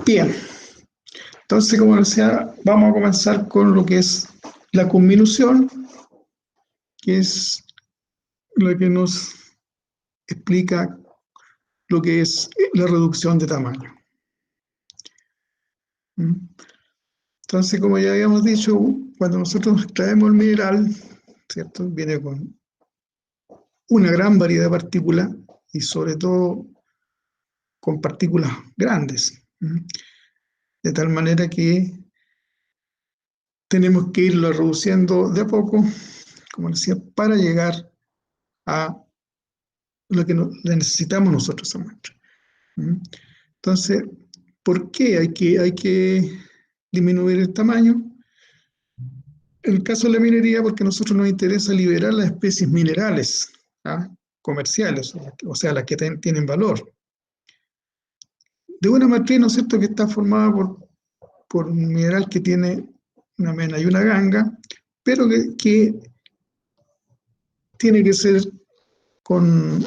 Bien, entonces, como decía, vamos a comenzar con lo que es la conminución, que es lo que nos explica lo que es la reducción de tamaño. Entonces, como ya habíamos dicho, cuando nosotros extraemos el mineral, ¿cierto? Viene con una gran variedad de partículas y sobre todo con partículas grandes, de tal manera que tenemos que irlo reduciendo de a poco, como decía, para llegar a lo que necesitamos nosotros esa muestra. Entonces, ¿por qué hay que disminuir el tamaño? En el caso de la minería, porque a nosotros nos interesa liberar las especies minerales, comerciales, o sea, las que tienen valor. De una matriz, ¿no es cierto?, que está formada por un mineral que tiene una mena y una ganga, pero que tiene que ser con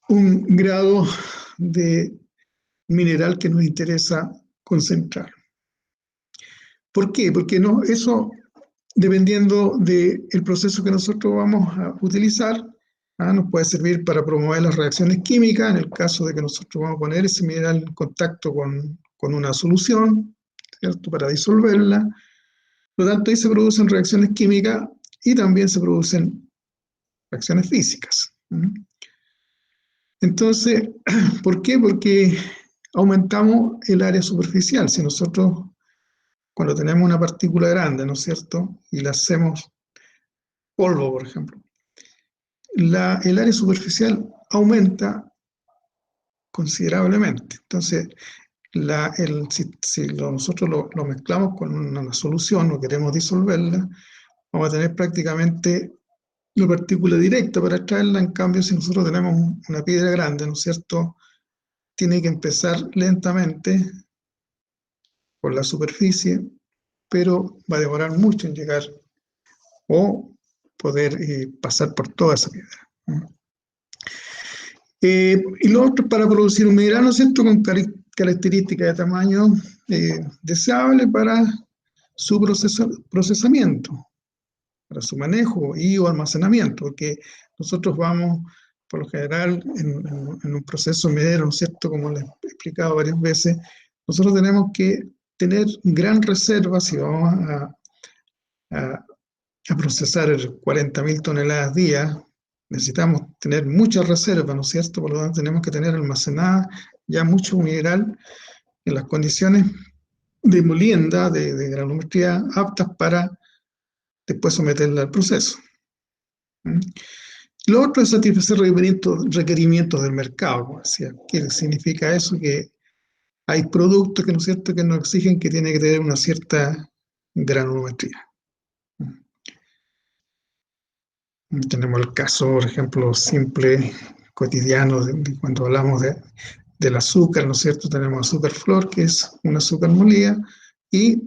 un grado de mineral que nos interesa concentrar. ¿Por qué? Porque no, eso, dependiendo del proceso que nosotros vamos a utilizar, nos puede servir para promover las reacciones químicas, en el caso de que nosotros vamos a poner ese mineral en contacto con una solución, ¿cierto?, para disolverla. Por lo tanto, ahí se producen reacciones químicas y también se producen reacciones físicas. Entonces, ¿por qué? Porque aumentamos el área superficial. Si nosotros, cuando tenemos una partícula grande, ¿no es cierto?, y la hacemos polvo, por ejemplo, el área superficial aumenta considerablemente. Entonces, si nosotros lo mezclamos con una solución, no queremos disolverla, vamos a tener prácticamente la partícula directa para extraerla. En cambio, si nosotros tenemos una piedra grande, ¿no es cierto?, tiene que empezar lentamente por la superficie, pero va a demorar mucho en llegar o poder pasar por toda esa piedra. Y lo otro, para producir un mineral, ¿no es cierto?, con características de tamaño deseable para su procesamiento, para su manejo y o almacenamiento, porque nosotros vamos, por lo general, en un proceso minero, ¿no es cierto?, como les he explicado varias veces, nosotros tenemos que tener gran reserva. Si vamos a procesar 40.000 toneladas día, necesitamos tener mucha reserva, ¿no es cierto? Por lo tanto, tenemos que tener almacenada ya mucho mineral en las condiciones de molienda, de granulometría, aptas para después someterla al proceso. Lo otro es satisfacer requerimientos del mercado, como decía. ¿Qué significa eso? Que hay productos que, ¿no es cierto?, que nos exigen que tiene que tener una cierta granulometría. Tenemos el caso, por ejemplo, simple, cotidiano, cuando hablamos del azúcar, ¿no es cierto? Tenemos azúcar flor, que es un azúcar molida, y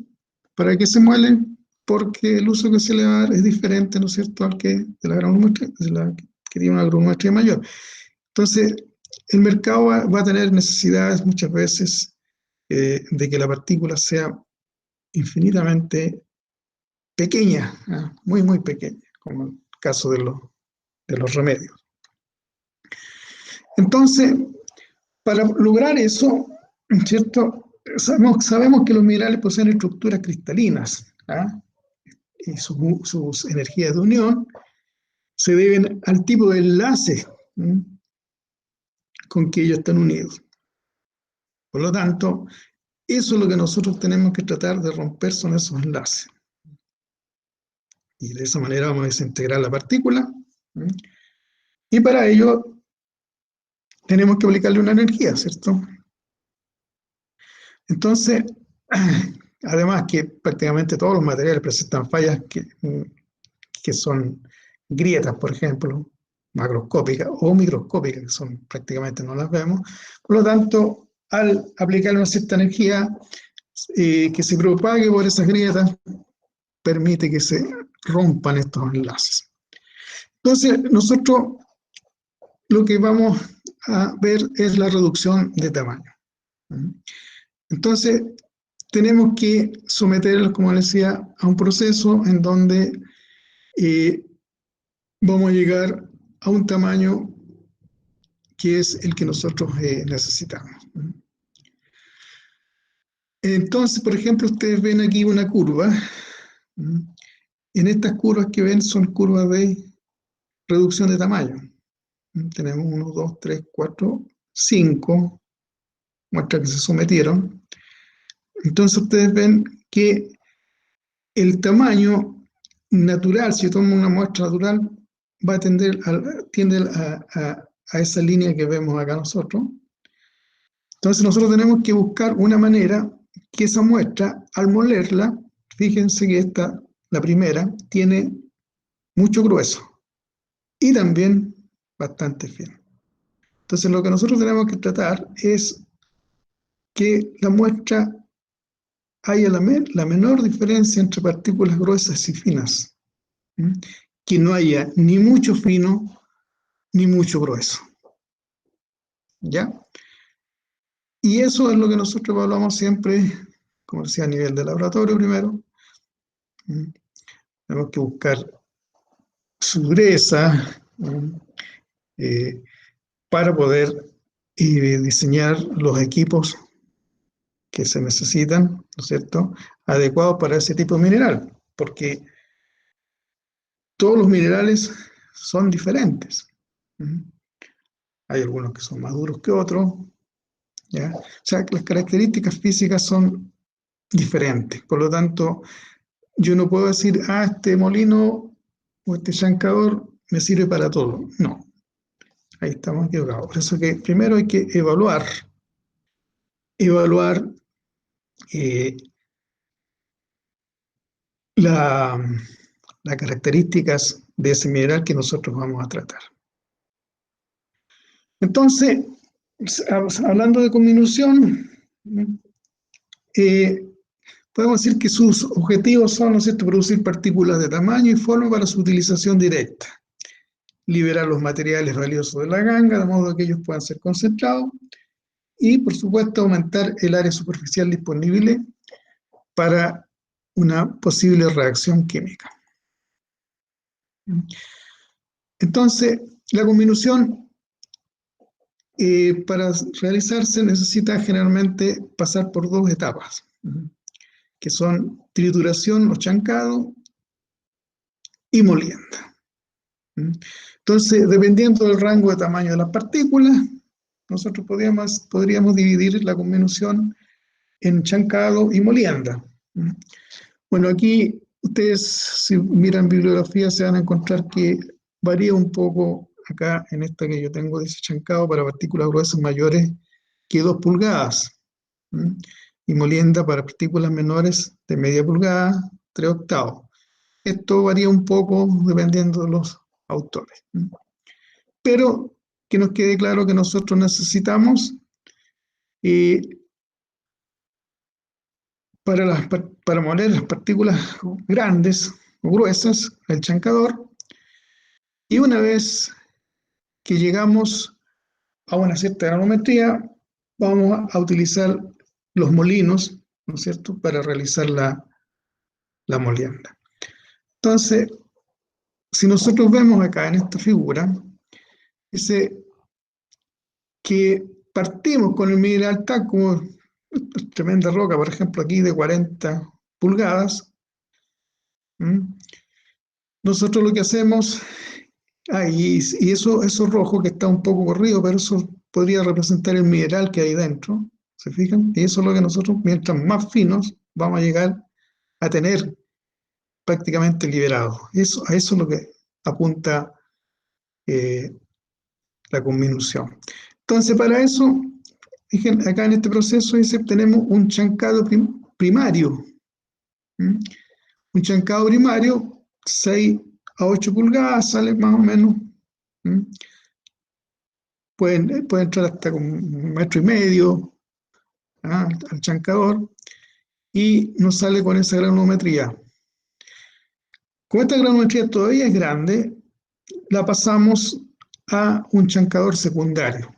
¿para qué se muele? Porque el uso que se le va a dar es diferente, ¿no es cierto?, al que de la granulometría, que tiene una granulometría mayor. Entonces, el mercado va a tener necesidades muchas veces de que la partícula sea infinitamente pequeña, muy, muy pequeña, como el caso de los remedios. Entonces, para lograr eso, ¿cierto?, sabemos que los minerales poseen estructuras cristalinas, y sus energías de unión se deben al tipo de enlace con que ellos están unidos. Por lo tanto, eso es lo que nosotros tenemos que tratar de romper, son esos enlaces. Y de esa manera vamos a desintegrar la partícula. Y para ello tenemos que aplicarle una energía, ¿cierto? Entonces, además que prácticamente todos los materiales presentan fallas que son grietas, por ejemplo, macroscópicas o microscópicas, que son prácticamente no las vemos. Por lo tanto, al aplicar una cierta energía que se propague por esas grietas, permite que se rompan estos enlaces. Entonces, nosotros lo que vamos a ver es la reducción de tamaño. Entonces, tenemos que someterlos, como les decía, a un proceso en donde vamos a llegar a un tamaño que es el que nosotros necesitamos. Entonces, por ejemplo, ustedes ven aquí una curva. En estas curvas que ven son curvas de reducción de tamaño. Tenemos 1, 2, 3, 4, 5 muestras que se sometieron. Entonces ustedes ven que el tamaño natural, si yo tomo una muestra natural, va a tiende a esa línea que vemos acá nosotros. Entonces nosotros tenemos que buscar una manera que esa muestra, al molerla, fíjense que esta, la primera, tiene mucho grueso y también bastante fino. Entonces lo que nosotros tenemos que tratar es que la muestra haya la menor diferencia entre partículas gruesas y finas, que no haya ni mucho fino ni mucho grueso. ¿Ya? Y eso es lo que nosotros evaluamos siempre, como decía, a nivel de laboratorio primero. Tenemos que buscar su dureza para poder diseñar los equipos que se necesitan, ¿no es cierto?, adecuados para ese tipo de mineral, porque todos los minerales son diferentes. Hay algunos que son más duros que otros, ¿ya? O sea, las características físicas son diferentes. Por lo tanto, yo no puedo decir, este molino o este chancador me sirve para todo. No, ahí estamos equivocados. Por eso que primero hay que evaluar las características de ese mineral que nosotros vamos a tratar. Entonces, hablando de comminución, podemos decir que sus objetivos son, ¿no es cierto?, producir partículas de tamaño y forma para su utilización directa, liberar los materiales valiosos de la ganga, de modo que ellos puedan ser concentrados, y, por supuesto, aumentar el área superficial disponible para una posible reacción química. Entonces, la comminución, para realizarse, necesita generalmente pasar por dos etapas, que son trituración o chancado y molienda. Entonces, dependiendo del rango de tamaño de las partículas, nosotros podríamos dividir la comminución en chancado y molienda. Bueno, aquí ustedes, si miran bibliografía, se van a encontrar que varía un poco. Acá en esta que yo tengo, dice chancado para partículas gruesas mayores que 2 pulgadas. Y molienda para partículas menores de media pulgada, 3 octavos. Esto varía un poco dependiendo de los autores. Pero que nos quede claro que nosotros necesitamos para moler las partículas grandes o gruesas, el chancador, y una vez que llegamos a una cierta granometría, vamos a utilizar los molinos, ¿no es cierto?, para realizar la molienda. Entonces, si nosotros vemos acá en esta figura, dice que partimos con el mineral tal como tremenda roca, por ejemplo, aquí de 40 pulgadas. Nosotros lo que hacemos, y eso rojo que está un poco corrido, pero eso podría representar el mineral que hay dentro, ¿se fijan? Y eso es lo que nosotros, mientras más finos, vamos a llegar a tener prácticamente liberado. A eso es lo que apunta la comminución. Entonces, para eso, fíjense, acá en este proceso tenemos un chancado primario. Un chancado primario, 6 a 8 pulgadas, sale más o menos. Puede entrar hasta con 1,5 metros al chancador, y nos sale con esa granometría. Como esta granometría todavía es grande, la pasamos a un chancador secundario.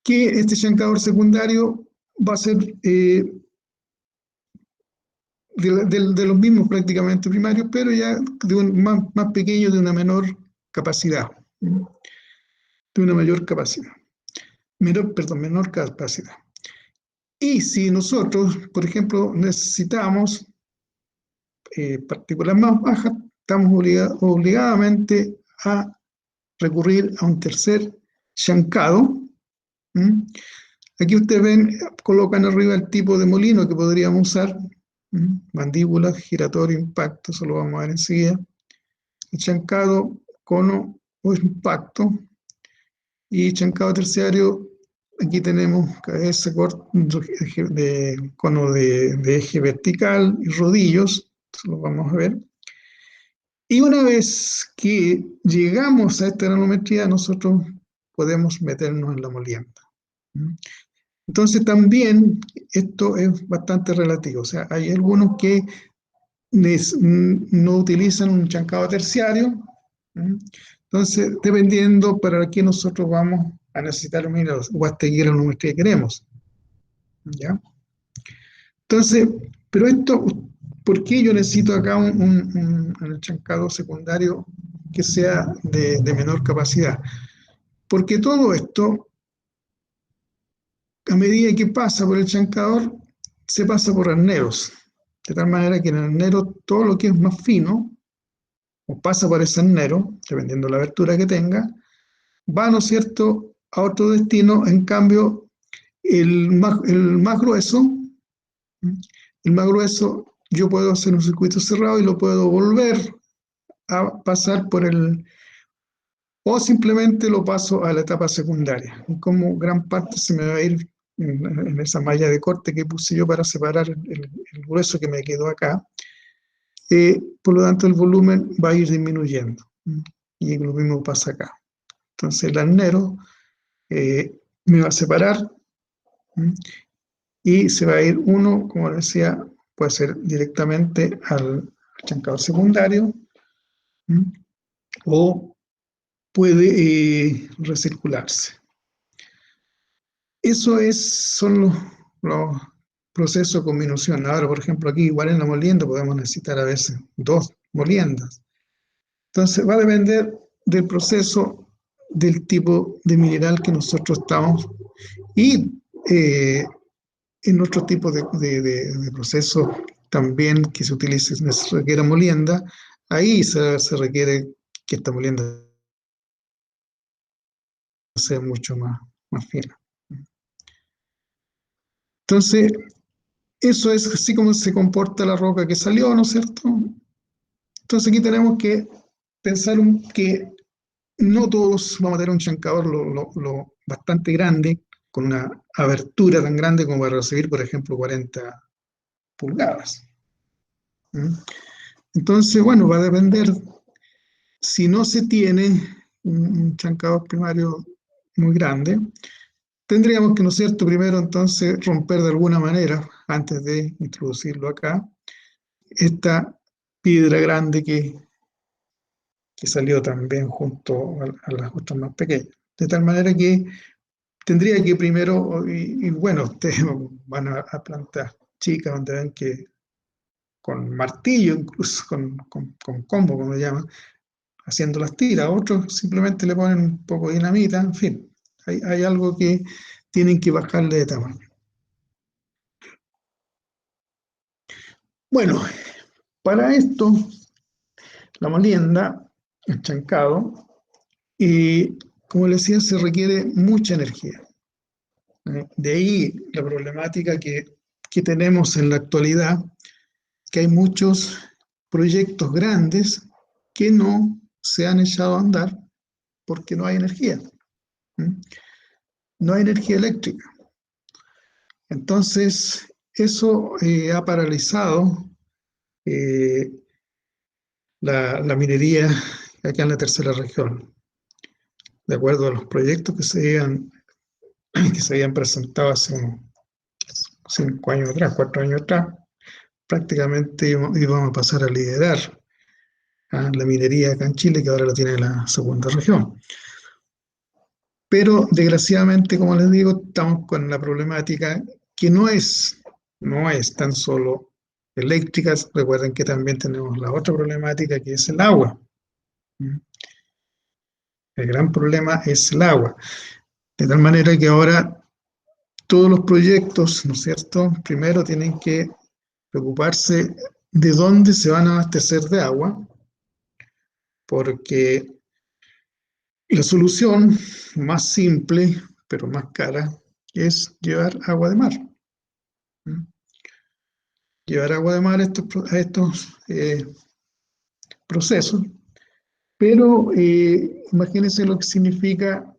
Que este chancador secundario va a ser de los mismos prácticamente primarios, pero ya de más pequeño, de una menor capacidad, de una mayor capacidad, menor capacidad. Y si nosotros, por ejemplo, necesitamos partículas más bajas, estamos obligadamente a recurrir a un tercer chancado. Aquí ustedes ven, colocan arriba el tipo de molino que podríamos usar, mandíbula, giratorio, impacto, eso lo vamos a ver enseguida. El chancado, cono o impacto, y chancado terciario, aquí tenemos cabeza, cono de eje vertical y rodillos, eso lo vamos a ver. Y una vez que llegamos a esta nanometría, nosotros podemos meternos en la molienda. Entonces también esto es bastante relativo, o sea, hay algunos que no utilizan un chancado terciario. Entonces, dependiendo para qué nosotros vamos a necesitar o hasta seguir la nanometría que queremos. ¿Ya? Entonces, pero esto, ¿por qué yo necesito acá un chancado secundario que sea de menor capacidad? Porque todo esto, a medida que pasa por el chancador, se pasa por arneros. De tal manera que en el arnero todo lo que es más fino, o pasa por ese arnero, dependiendo de la abertura que tenga, va, ¿no es cierto?, a otro destino. En cambio, el más grueso, yo puedo hacer un circuito cerrado y lo puedo volver a pasar por o simplemente lo paso a la etapa secundaria. Y como gran parte se me va a ir en esa malla de corte que puse yo para separar el grueso que me quedó acá, por lo tanto el volumen va a ir disminuyendo. Y lo mismo pasa acá. Entonces el arnero me va a separar y se va a ir uno, como decía, puede ser directamente al chancador secundario o puede recircularse. Eso son los procesos con minución. Ahora, por ejemplo, aquí igual en la molienda podemos necesitar a veces 2 moliendas. Entonces va a depender del proceso, del tipo de mineral que nosotros estamos, y en otro tipo de proceso también que se utilice, se requiere molienda, ahí se requiere que esta molienda sea mucho más fina. Entonces, eso es así como se comporta la roca que salió, ¿no es cierto? Entonces aquí tenemos que pensar que no todos vamos a tener un chancador lo bastante grande, con una abertura tan grande como para recibir, por ejemplo, 40 pulgadas. Entonces, bueno, va a depender. Si no se tiene un chancador primario muy grande, tendríamos que, ¿no es cierto?, primero entonces romper de alguna manera, antes de introducirlo acá, esta piedra grande que salió también junto a las otras más pequeñas. De tal manera que tendría que primero, y bueno, ustedes van a plantar chicas donde ven que con martillo, incluso con combo, como se llama, haciendo las tiras. Otros simplemente le ponen un poco de dinamita, en fin, hay algo que tienen que bajarle de tamaño. Bueno, para esto, la molienda, el chancado, y como les decía, se requiere mucha energía. De ahí la problemática que tenemos en la actualidad, que hay muchos proyectos grandes que no se han echado a andar porque no hay energía. No hay energía eléctrica. Entonces, eso ha paralizado la minería acá en la tercera región. De acuerdo a los proyectos que se habían presentado hace unos 5 años atrás, 4 años atrás, prácticamente íbamos a pasar a liderar la minería acá en Chile, que ahora la tiene la segunda región. Pero desgraciadamente, como les digo, estamos con la problemática que no es tan solo eléctrica. Recuerden que también tenemos la otra problemática, que es el agua. El gran problema es el agua. De tal manera que ahora todos los proyectos, ¿no es cierto?, primero tienen que preocuparse de dónde se van a abastecer de agua, porque la solución más simple, pero más cara, es llevar agua de mar. Llevar agua de mar a estos procesos, pero imagínense lo que significa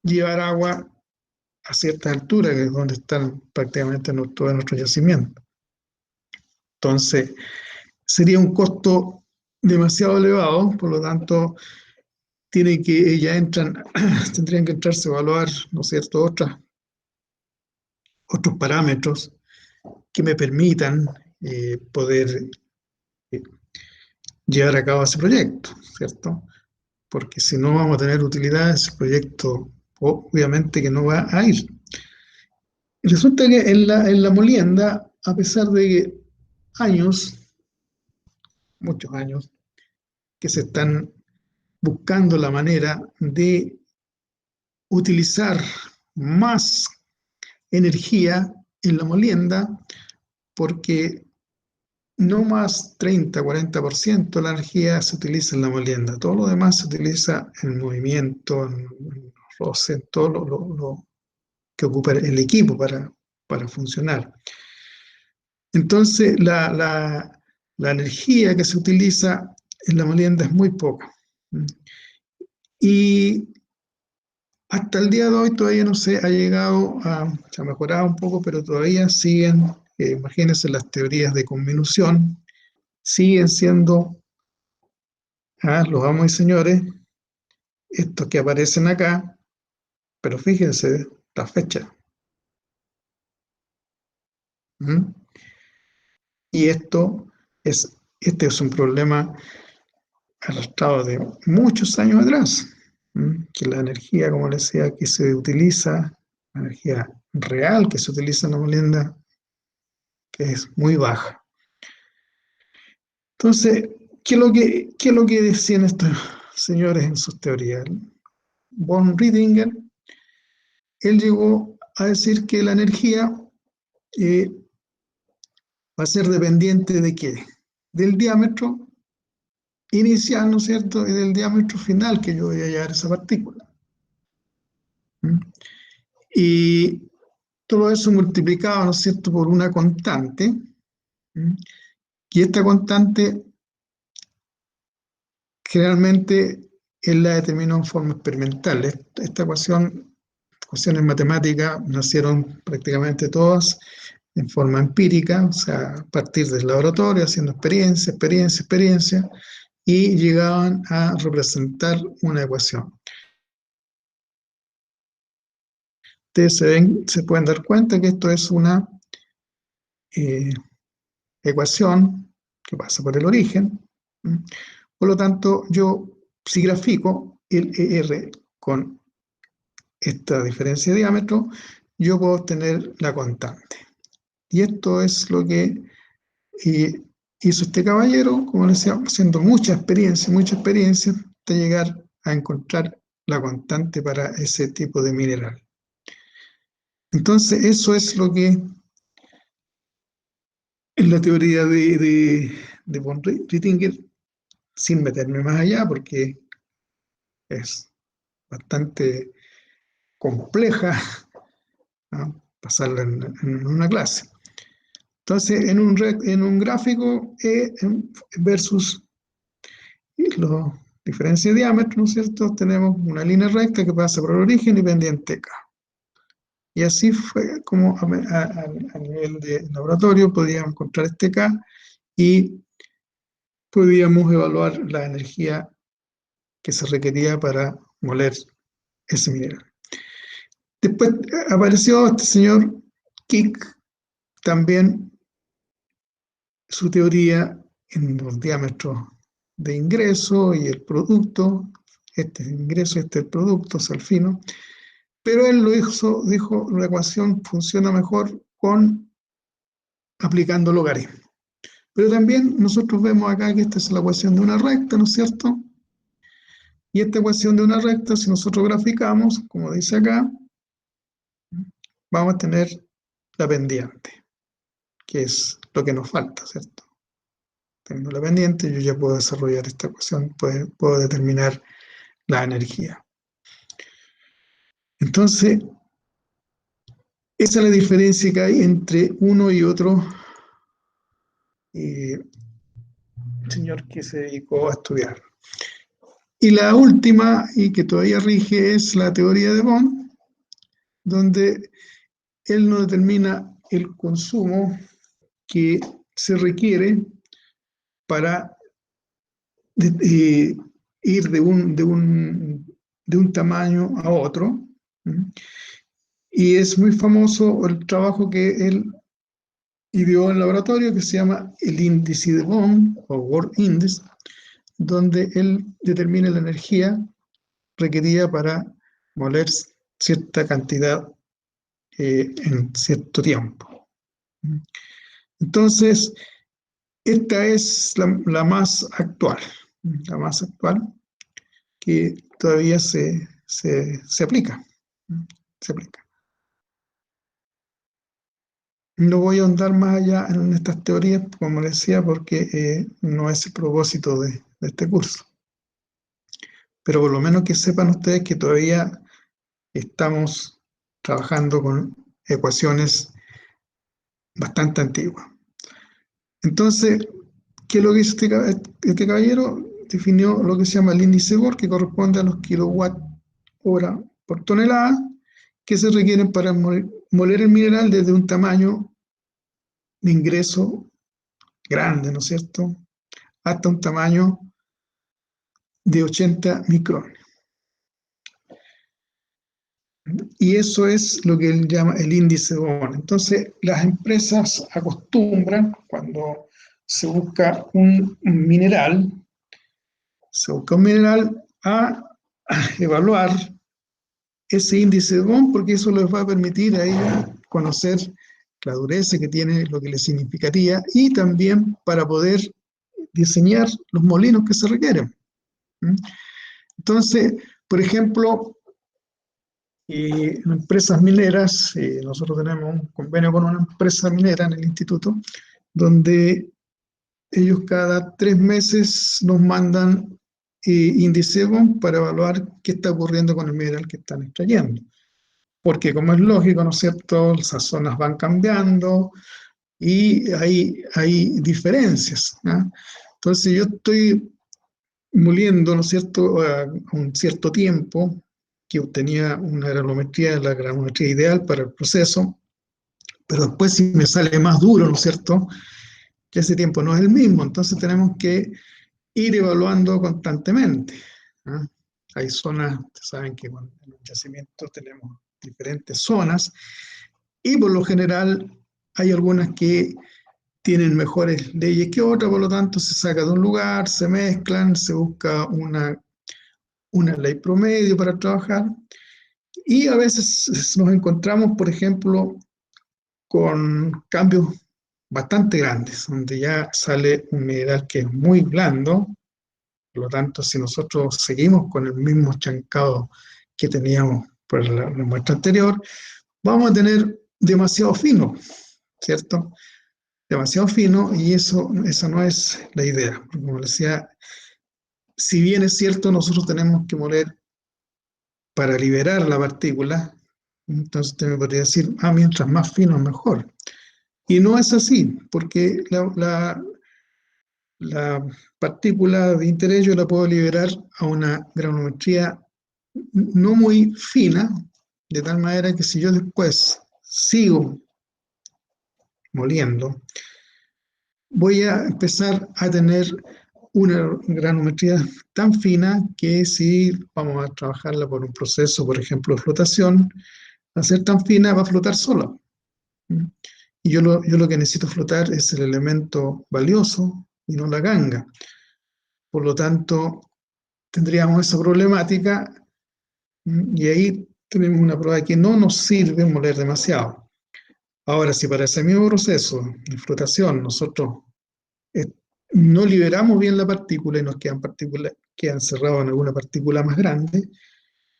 llevar agua a cierta altura, que es donde están prácticamente todos nuestros yacimientos. Entonces, sería un costo demasiado elevado, por lo tanto, tendrían que entrarse a evaluar, ¿no es cierto?, otros parámetros que me permitan poder eh, llevar a cabo ese proyecto, ¿cierto? Porque si no vamos a tener utilidad, ese proyecto obviamente que no va a ir. Y resulta que en la molienda, a pesar de años, muchos años, que se están buscando la manera de utilizar más energía en la molienda, porque no más 30-40% de la energía se utiliza en la molienda, todo lo demás se utiliza en movimiento, en roce, en todo lo que ocupa el equipo para funcionar. Entonces, la energía que se utiliza en la molienda es muy poca. Y hasta el día de hoy todavía no se ha llegado se ha mejorado un poco, pero todavía siguen, imagínense, las teorías de conminución, siguen siendo, los amos y señores, estos que aparecen acá, pero fíjense la fecha. ¿Mm? Y este es un problema arrastrado de muchos años atrás, que la energía, como les decía, que se utiliza, la energía real que se utiliza en la molienda, que es muy baja. Entonces, ¿qué es lo que decían estos señores en sus teorías? Von Riedinger, él llegó a decir que la energía va a ser dependiente ¿de qué? Del diámetro inicial, ¿no es cierto?, y del diámetro final que yo voy a hallar esa partícula. Y todo eso multiplicado, ¿no es cierto?, por una constante, y esta constante generalmente él la determinó en forma experimental. Esta ecuaciones matemáticas nacieron prácticamente todas en forma empírica, o sea, a partir del laboratorio, haciendo experiencia, y llegaban a representar una ecuación. Ustedes se pueden dar cuenta que esto es una ecuación que pasa por el origen. Por lo tanto, yo, si grafico el ER con esta diferencia de diámetro, yo puedo obtener la constante. Y esto es lo que hizo este caballero, como les decía, haciendo mucha experiencia, hasta llegar a encontrar la constante para ese tipo de mineral. Entonces, eso es lo que es la teoría de von Riedinger, sin meterme más allá, porque es bastante compleja, ¿no?, pasarla en una clase. Entonces, en un gráfico versus los diferencias de diámetro, ¿no es cierto?, tenemos una línea recta que pasa por el origen y pendiente K. Y así fue como a nivel de laboratorio podíamos encontrar este K y podíamos evaluar la energía que se requería para moler ese mineral. Después apareció este señor Kick, también su teoría en los diámetros de ingreso y el producto, este es el ingreso, este es el producto, Salfino, pero él dijo, la ecuación funciona mejor con aplicando logaritmos. Pero también nosotros vemos acá que esta es la ecuación de una recta, ¿no es cierto? Y esta ecuación de una recta, si nosotros graficamos, como dice acá, vamos a tener la pendiente, que es lo que nos falta, ¿cierto? Teniendo la pendiente, yo ya puedo desarrollar esta ecuación, puedo determinar la energía. Entonces, esa es la diferencia que hay entre uno y otro señor que se dedicó a estudiar. Y la última, y que todavía rige, es la teoría de Bond, donde él nos determina el consumo que se requiere para ir de un tamaño a otro. Y es muy famoso el trabajo que él ideó en el laboratorio, que se llama el índice de Bond, o World Index, donde él determina la energía requerida para moler cierta cantidad en cierto tiempo. Entonces, esta es la más actual, que todavía se aplica. Se aplica. No voy a ahondar más allá en estas teorías, como les decía, porque no es el propósito de este curso. Pero por lo menos que sepan ustedes que todavía estamos trabajando con ecuaciones bastante antiguas. Entonces, ¿qué es lo que hizo este caballero? Definió lo que se llama el índice Bohr, que corresponde a los kilowatt hora por tonelada, que se requieren para moler el mineral desde un tamaño de ingreso grande, ¿no es cierto?, hasta un tamaño de 80 micrones. Y eso es lo que él llama el índice Bohr. Entonces, las empresas acostumbran, cuando se busca un mineral, a evaluar ese índice de Bohr, porque eso les va a permitir a ellos conocer la dureza que tiene, lo que les significaría, y también para poder diseñar los molinos que se requieren. Entonces, por ejemplo, en empresas mineras, nosotros tenemos un convenio con una empresa minera en el instituto, donde ellos cada 3 meses nos mandan índice Bohr para evaluar qué está ocurriendo con el mineral que están extrayendo. Porque como es lógico, ¿no es cierto?, esas zonas van cambiando y hay diferencias, ¿no? Entonces yo estoy moliendo, ¿no es cierto?, a un cierto tiempo, que obtenía una granometría, la granometría ideal para el proceso, pero después si me sale más duro, ¿no es cierto?, que ese tiempo no es el mismo, entonces tenemos que ir evaluando constantemente, ¿no? Hay zonas, saben que en el yacimiento tenemos diferentes zonas, y por lo general hay algunas que tienen mejores leyes que otras, por lo tanto se saca de un lugar, se mezclan, se busca una ley promedio para trabajar, y a veces nos encontramos, por ejemplo, con cambios bastante grandes, donde ya sale un mineral que es muy blando. Por lo tanto, si nosotros seguimos con el mismo chancado que teníamos por la muestra anterior, vamos a tener demasiado fino, ¿cierto? Demasiado fino, y esa no es la idea. Como les decía, si bien es cierto, nosotros tenemos que moler para liberar la partícula, entonces usted me podría decir, mientras más fino, mejor. Y no es así, porque la partícula de interés yo la puedo liberar a una granometría no muy fina, de tal manera que si yo después sigo moliendo, voy a empezar a tener una granometría tan fina que si vamos a trabajarla por un proceso, por ejemplo, de flotación, al ser tan fina va a flotar sola. Y yo lo que necesito flotar es el elemento valioso y no la ganga. Por lo tanto, tendríamos esa problemática, y ahí tenemos una prueba de que no nos sirve moler demasiado. Ahora, si para ese mismo proceso de flotación nosotros eh, no liberamos bien la partícula y nos quedan encerrados en alguna partícula más grande,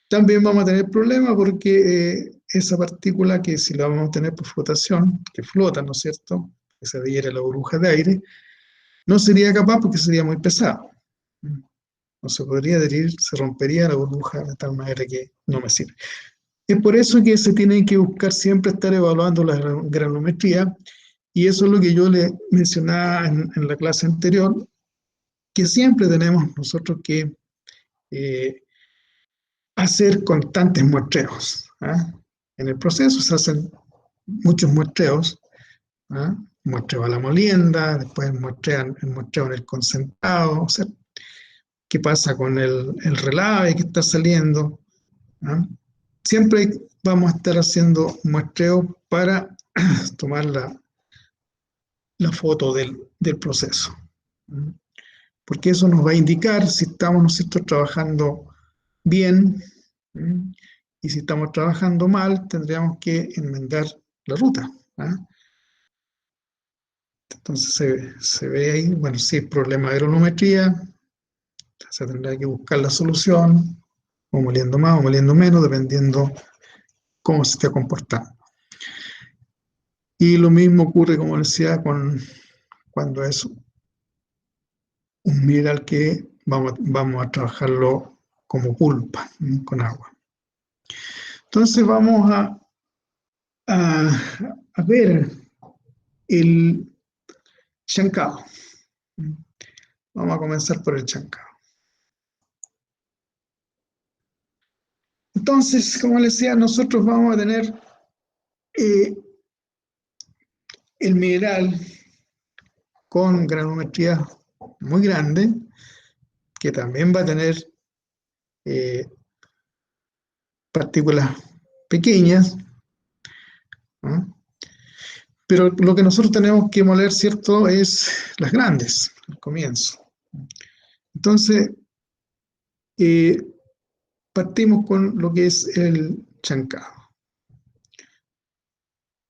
también vamos a tener problemas porque esa partícula que si la vamos a tener por flotación, que flota, ¿no es cierto?, que se adhiere a la burbuja de aire, no sería capaz porque sería muy pesado. No se podría adherir, se rompería la burbuja de tal manera que no me sirve. Es por eso que se tiene que buscar siempre estar evaluando la granulometría, y eso es lo que yo le mencionaba en la clase anterior, que siempre tenemos nosotros que eh, hacer constantes muestreos. ¿Ah? En el proceso se hacen muchos muestreos, ¿ah? Muestreo a la molienda, después muestreo en el concentrado, o sea, qué pasa con el relave que está saliendo. ¿Ah? Siempre vamos a estar haciendo muestreo para tomar la foto del proceso. ¿Mm? Porque eso nos va a indicar si estamos nosotros trabajando bien. ¿Mm? Y si estamos trabajando mal, tendríamos que enmendar la ruta. ¿Ah? Entonces se ve ahí, bueno, si es problema de agronometría, se tendrá que buscar la solución, o moliendo más o moliendo menos, dependiendo cómo se esté comportando. Y lo mismo ocurre, como decía, cuando es un mineral que vamos a trabajarlo como pulpa, con agua. Entonces vamos a ver el chancado. Vamos a comenzar por el chancado. Entonces, como les decía, nosotros vamos a tener eh, el mineral con granulometría muy grande, que también va a tener eh, partículas pequeñas, ¿no? Pero lo que nosotros tenemos que moler, ¿cierto?, es las grandes al comienzo. Entonces, eh, partimos con lo que es el chancado.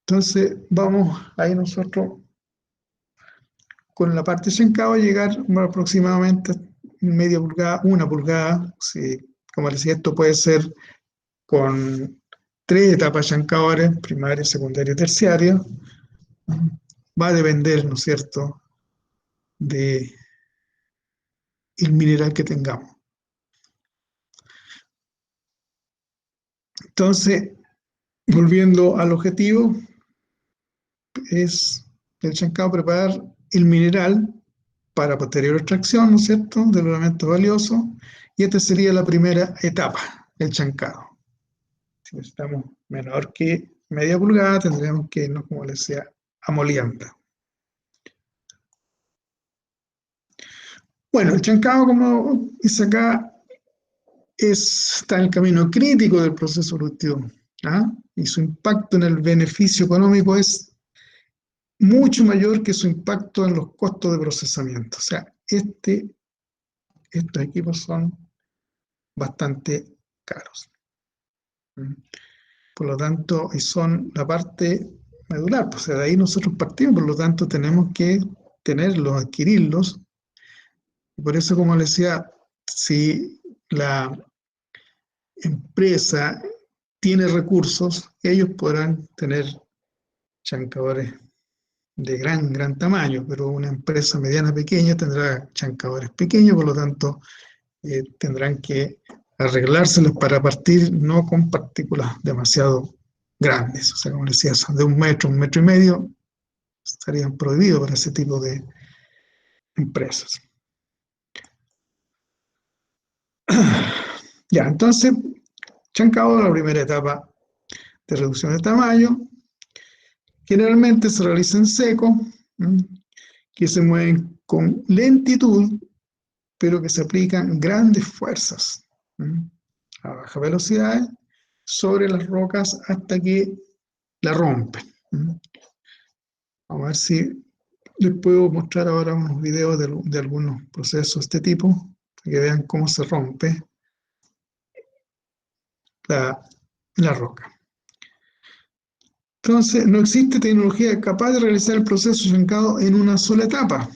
Entonces, vamos ahí nosotros con la parte chancado a llegar aproximadamente media pulgada, una pulgada. Si, como les decía, esto puede ser con 3 etapas chancadores, primaria, secundaria y terciaria. Va a depender, ¿no es cierto?, de el mineral que tengamos. Entonces, volviendo al objetivo, es el chancado preparar el mineral para posterior extracción, ¿no es cierto?, del elemento valioso, y esta sería la primera etapa, el chancado. Si necesitamos menor que media pulgada, tendríamos que irnos, como les decía, amoliendo. Bueno, el chancado, como dice acá, está en el camino crítico del proceso productivo, ¿ah? Y su impacto en el beneficio económico es mucho mayor que su impacto en los costos de procesamiento. O sea, estos equipos son bastante caros. Por lo tanto, y son la parte medular, pues, o sea, de ahí nosotros partimos, por lo tanto tenemos que tenerlos, adquirirlos. Y por eso, como les decía, si la empresa tiene recursos, ellos podrán tener chancadores de gran tamaño, pero una empresa mediana pequeña tendrá chancadores pequeños, por lo tanto tendrán que arreglárselos para partir no con partículas demasiado grandes. O sea, como decía, de 1 metro, 1,5 metros, estarían prohibidos para ese tipo de empresas. Ya, entonces, chancado, la primera etapa de reducción de tamaño, generalmente se realiza en seco, que se mueven con lentitud, pero que se aplican grandes fuerzas a baja velocidad sobre las rocas hasta que la rompen. Vamos a ver si les puedo mostrar ahora unos videos de algunos procesos de este tipo, para que vean cómo se rompe la roca. Entonces, no existe tecnología capaz de realizar el proceso de chancado en una sola etapa,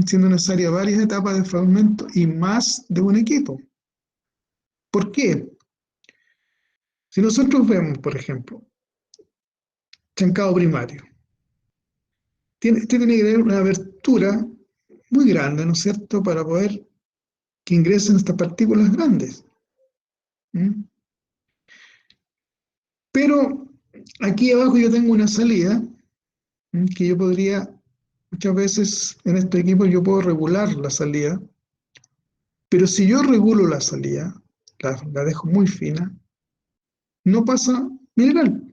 siendo necesaria varias etapas de fragmento y más de un equipo. ¿Por qué? Si nosotros vemos, por ejemplo, chancado primario, este tiene que tener una abertura muy grande, ¿no es cierto?, para poder que ingresen estas partículas grandes. ¿Mm? Pero aquí abajo yo tengo una salida que yo podría, muchas veces en este equipo yo puedo regular la salida, pero si yo regulo la salida, la dejo muy fina, no pasa mineral.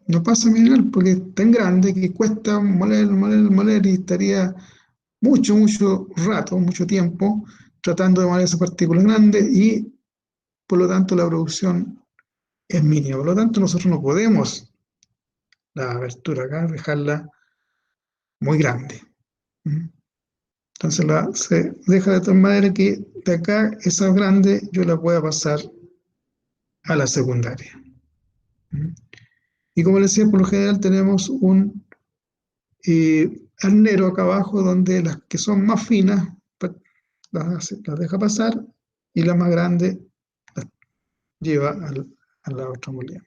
No pasa mineral porque es tan grande que cuesta moler y estaría mucho rato, mucho tiempo tratando de moler esas partículas grandes y por lo tanto la producción es mínima. Por lo tanto nosotros no podemos la abertura acá dejarla muy grande. Entonces se deja de tal manera que de acá esa grande yo la pueda pasar a la secundaria. Y como les decía, por lo general tenemos un arnero acá abajo donde las que son más finas las deja pasar y la más grande las lleva a la otra molina.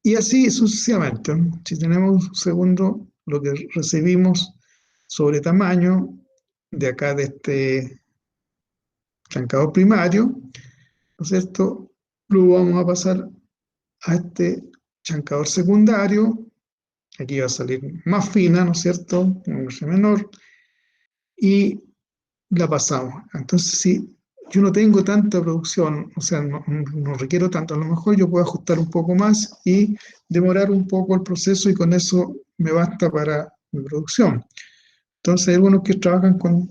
Y así sucesivamente. Si tenemos un segundo, lo que recibimos sobre tamaño de acá de este chancador primario, ¿no es cierto? Luego vamos a pasar a este chancador secundario. Aquí va a salir más fina, ¿no es cierto? Un menor. Y la pasamos. Entonces, si yo no tengo tanta producción, o sea, no requiero tanto, a lo mejor yo puedo ajustar un poco más y demorar un poco el proceso y con eso me basta para mi producción. Entonces, hay algunos que trabajan con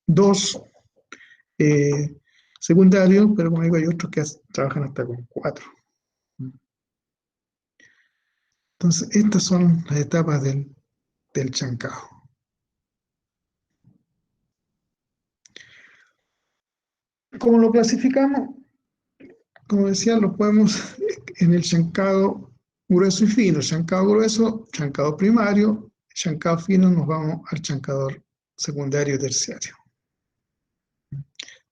dos eh, secundarios, pero como digo, hay otros que trabajan hasta con cuatro. Entonces, estas son las etapas del chancado. ¿Cómo lo clasificamos? Como decía, lo podemos en el chancado grueso y fino. Chancado grueso, chancado primario, chancado fino, nos vamos al chancador secundario y terciario.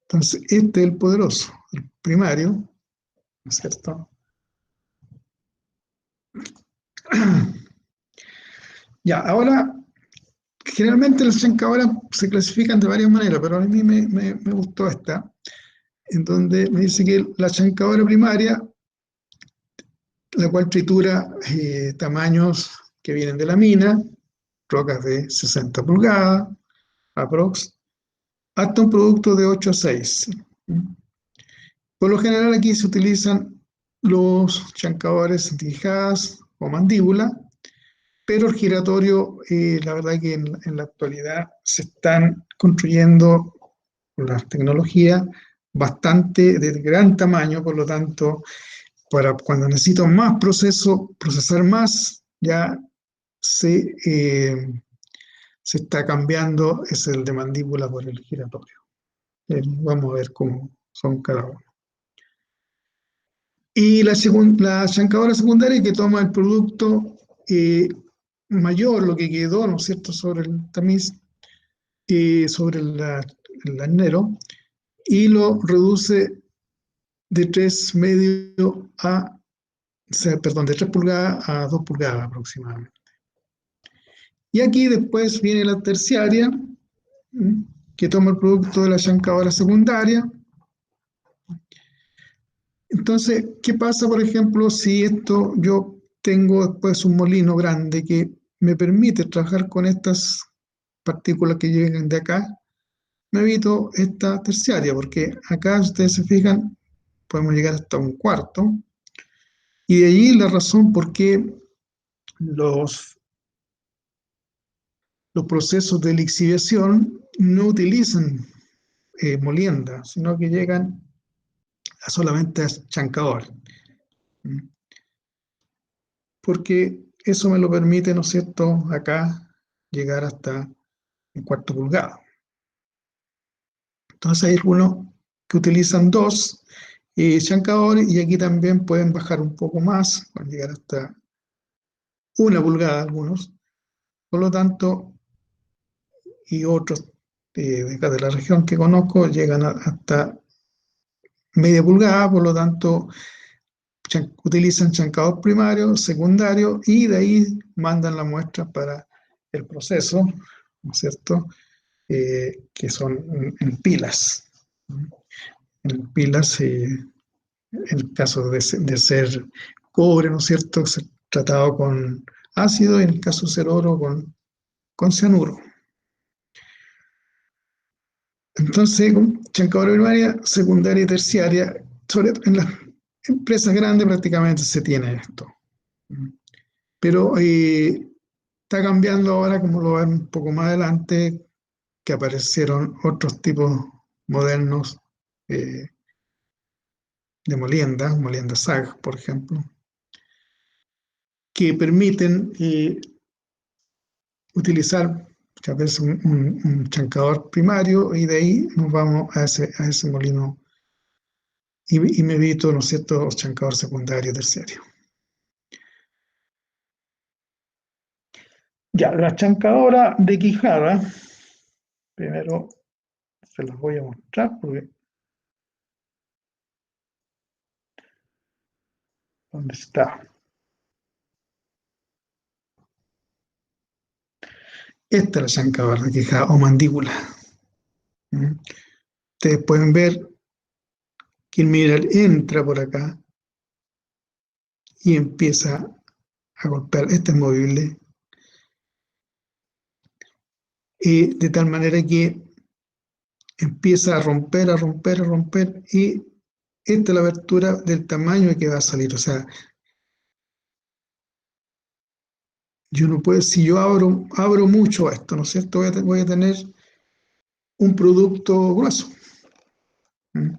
Entonces, este es el poderoso, el primario, ¿no es cierto? Ya, ahora, generalmente las chancadoras se clasifican de varias maneras, pero a mí me gustó esta, en donde me dice que la chancadora primaria, la cual tritura tamaños que vienen de la mina, rocas de 60 pulgadas, aprox, hasta un producto de 8 a 6. Por lo general aquí se utilizan los chancadores tijadas o mandíbula, pero el giratorio, la verdad que en la actualidad se están construyendo las tecnologías bastante de gran tamaño, por lo tanto, para cuando necesito más procesar más, ya se, se está cambiando es el de mandíbula por el giratorio. Vamos a ver cómo son cada uno. Y la chancadora secundaria que toma el producto mayor, lo que quedó, ¿no es cierto?, sobre el tamiz, sobre el arnero, y lo reduce de 3,5 a, o sea, perdón, de 3 pulgadas a 2 pulgadas aproximadamente. Y aquí después viene la terciaria, que toma el producto de la chancadora secundaria. Entonces, ¿qué pasa, por ejemplo, si esto yo tengo después un molino grande que me permite trabajar con estas partículas que llegan de acá? Me evito esta terciaria, porque acá, si ustedes se fijan, podemos llegar hasta un cuarto. Y de allí la razón por qué los procesos de lixiviación no utilizan molienda, sino que llegan a solamente a chancador. Porque eso me lo permite, ¿no es cierto?, acá llegar hasta un cuarto pulgada. Entonces hay algunos que utilizan dos chancadores, y aquí también pueden bajar un poco más, pueden llegar hasta 1 pulgada algunos. Por lo tanto, y otros de acá de la región que conozco llegan hasta media pulgada, por lo tanto, utilizan chancador primario, secundario, y de ahí mandan la muestra para el proceso, ¿no es cierto? Que son en pilas. En pilas, en el caso de ser cobre, ¿no es cierto?, ser tratado con ácido, y en el caso de ser oro, con cianuro. Entonces, con chancadura primaria, secundaria y terciaria, sobre todo en las empresas grandes prácticamente se tiene esto. Pero está cambiando ahora, como lo ven un poco más adelante, que aparecieron otros tipos modernos eh, de molienda SAG, por ejemplo, que permiten utilizar muchas veces un chancador primario, y de ahí nos vamos a ese molino, y me evito, ¿no es cierto?, los chancadores secundario y terciario. Ya, la chancadora de quijada, primero se las voy a mostrar porque ¿dónde está? Esta es la chancadora de quijada o mandíbula. ¿Mm? Ustedes pueden ver que el mineral entra por acá y empieza a golpear. Este es movible, de tal manera que empieza a romper, a romper, a romper, y esta es la abertura del tamaño que va a salir. O sea, yo no puedo, si yo abro mucho esto, ¿no es cierto?, voy a tener un producto grueso. ¿Mm?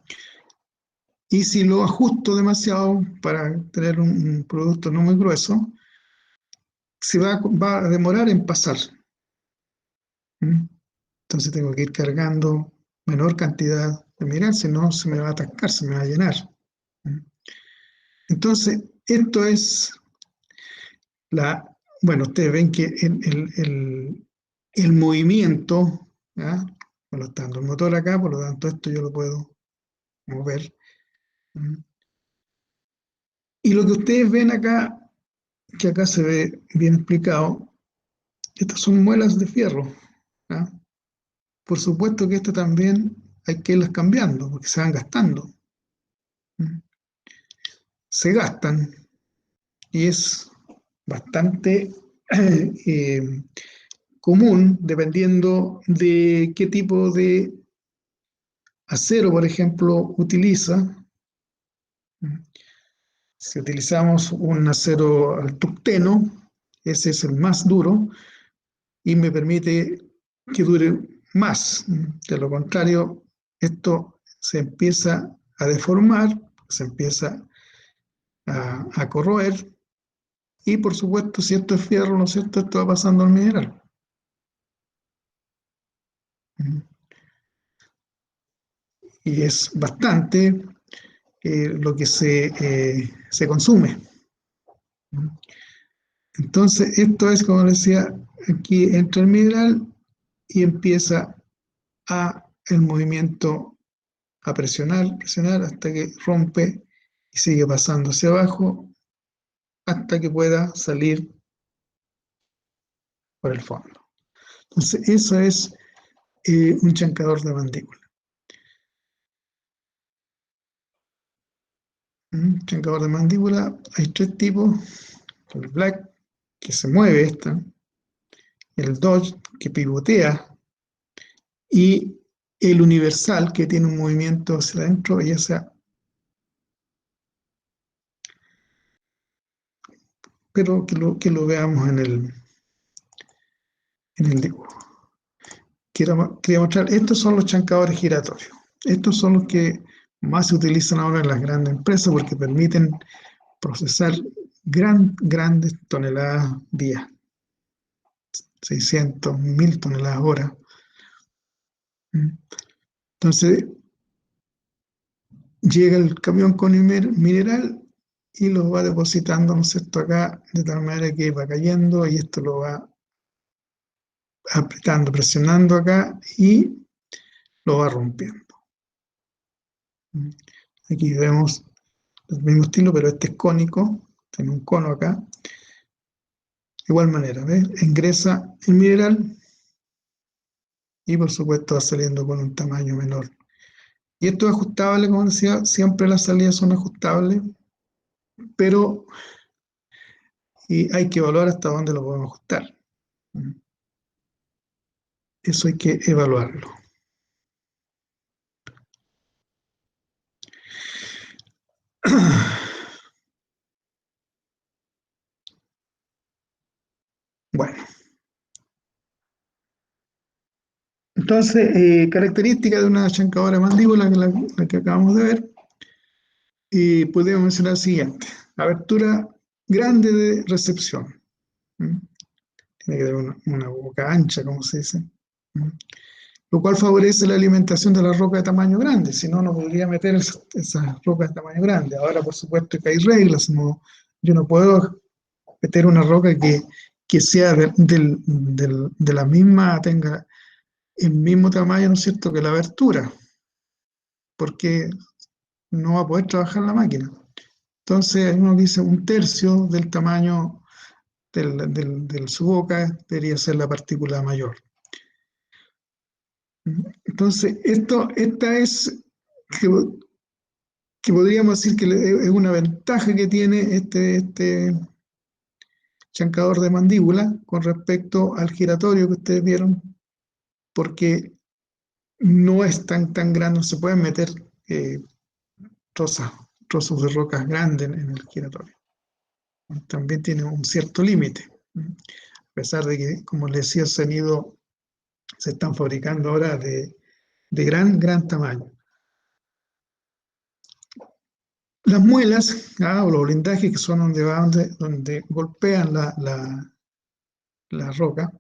Y si lo ajusto demasiado para tener un producto no muy grueso, va a demorar en pasar. ¿Mm? Entonces tengo que ir cargando menor cantidad de mineral, si no se me va a atascar, se me va a llenar. ¿Mm? Entonces, esto es bueno, ustedes ven que el movimiento, ¿ya? Bueno, está dando el motor acá, por lo tanto esto yo lo puedo mover. ¿Mm? Y lo que ustedes ven acá, que acá se ve bien explicado, estas son muelas de fierro, ¿ya? Por supuesto que esto también hay que irlas cambiando, porque se van gastando. ¿Mm? Se gastan, y es bastante eh, común, dependiendo de qué tipo de acero, por ejemplo, utiliza. Si utilizamos un acero al tucteno, ese es el más duro y me permite que dure más. De lo contrario, esto se empieza a deformar, se empieza a corroer, y por supuesto, si esto es fierro, ¿no es cierto?, esto va pasando al mineral. Y es bastante lo que se consume. Entonces, esto es, como decía, aquí entra el mineral y empieza el movimiento a presionar, presionar hasta que rompe y sigue pasando hacia abajo hasta que pueda salir por el fondo. Entonces, eso es un chancador de mandíbula. Chancador de mandíbula, hay 3 tipos: el black, que se mueve el dodge, que pivotea, y el universal, que tiene un movimiento hacia adentro, ya sea, pero que lo veamos en el dibujo. Quería mostrar, estos son los chancadores giratorios. Estos son los que más se utilizan ahora en las grandes empresas, porque permiten procesar grandes toneladas día, 600, 1000 toneladas hora. Entonces, llega el camión con mineral y lo va depositando, ¿no es cierto?, acá, de tal manera que va cayendo y esto lo va apretando, presionando acá y lo va rompiendo. Aquí vemos el mismo estilo, pero este es cónico, tiene un cono acá. De igual manera, ¿ves? Ingresa el mineral y por supuesto va saliendo con un tamaño menor. Y esto es ajustable, como decía, siempre las salidas son ajustables, pero hay que evaluar hasta dónde lo podemos ajustar. Eso hay que evaluarlo. Bueno, entonces, característica de una chancadora de mandíbula, la que acabamos de ver, podemos mencionar la siguiente: abertura grande de recepción. ¿Mm? Tiene que tener una boca ancha, como se dice. ¿Mm? Lo cual favorece la alimentación de la roca de tamaño grande, si no, no podría meter esas rocas de tamaño grande. Ahora, por supuesto que hay reglas, no, yo no puedo meter una roca que sea de la misma, tenga el mismo tamaño, ¿no es cierto?, que la abertura, porque no va a poder trabajar la máquina. Entonces, hay uno que dice un tercio del tamaño de su boca debería ser la partícula mayor. Entonces, esta es que, que podríamos decir que es una ventaja que tiene este chancador de mandíbula con respecto al giratorio que ustedes vieron, porque no es tan grande, no se pueden meter trozos de rocas grandes en el giratorio. También tiene un cierto límite, a pesar de que, como les decía, se están fabricando ahora de gran tamaño. Las muelas, o los blindajes, que son donde golpean la roca,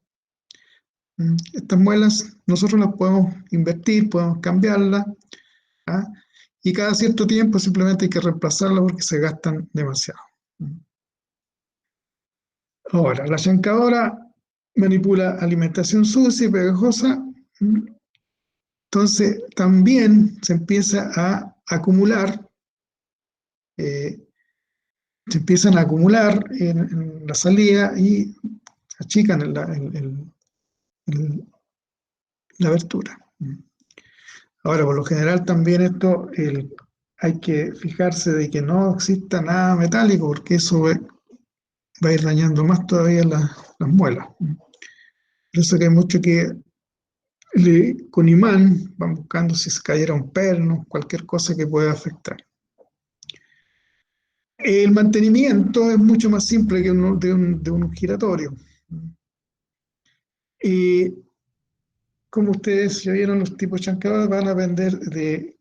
estas muelas nosotros las podemos invertir, podemos cambiarlas, ¿ah? Y cada cierto tiempo simplemente hay que reemplazarlas porque se gastan demasiado. Ahora, la chancadora manipula alimentación sucia y pegajosa, entonces también se empieza a acumular, eh, se empiezan a acumular en la salida y achican la abertura. Ahora, por lo general también hay que fijarse de que no exista nada metálico, porque eso va a ir dañando más todavía las muelas. Por eso que hay mucho que con imán van buscando si se cayera un perno, cualquier cosa que pueda afectar. El mantenimiento es mucho más simple que de un giratorio. Y como ustedes ya vieron, los tipos chancadas van a depender de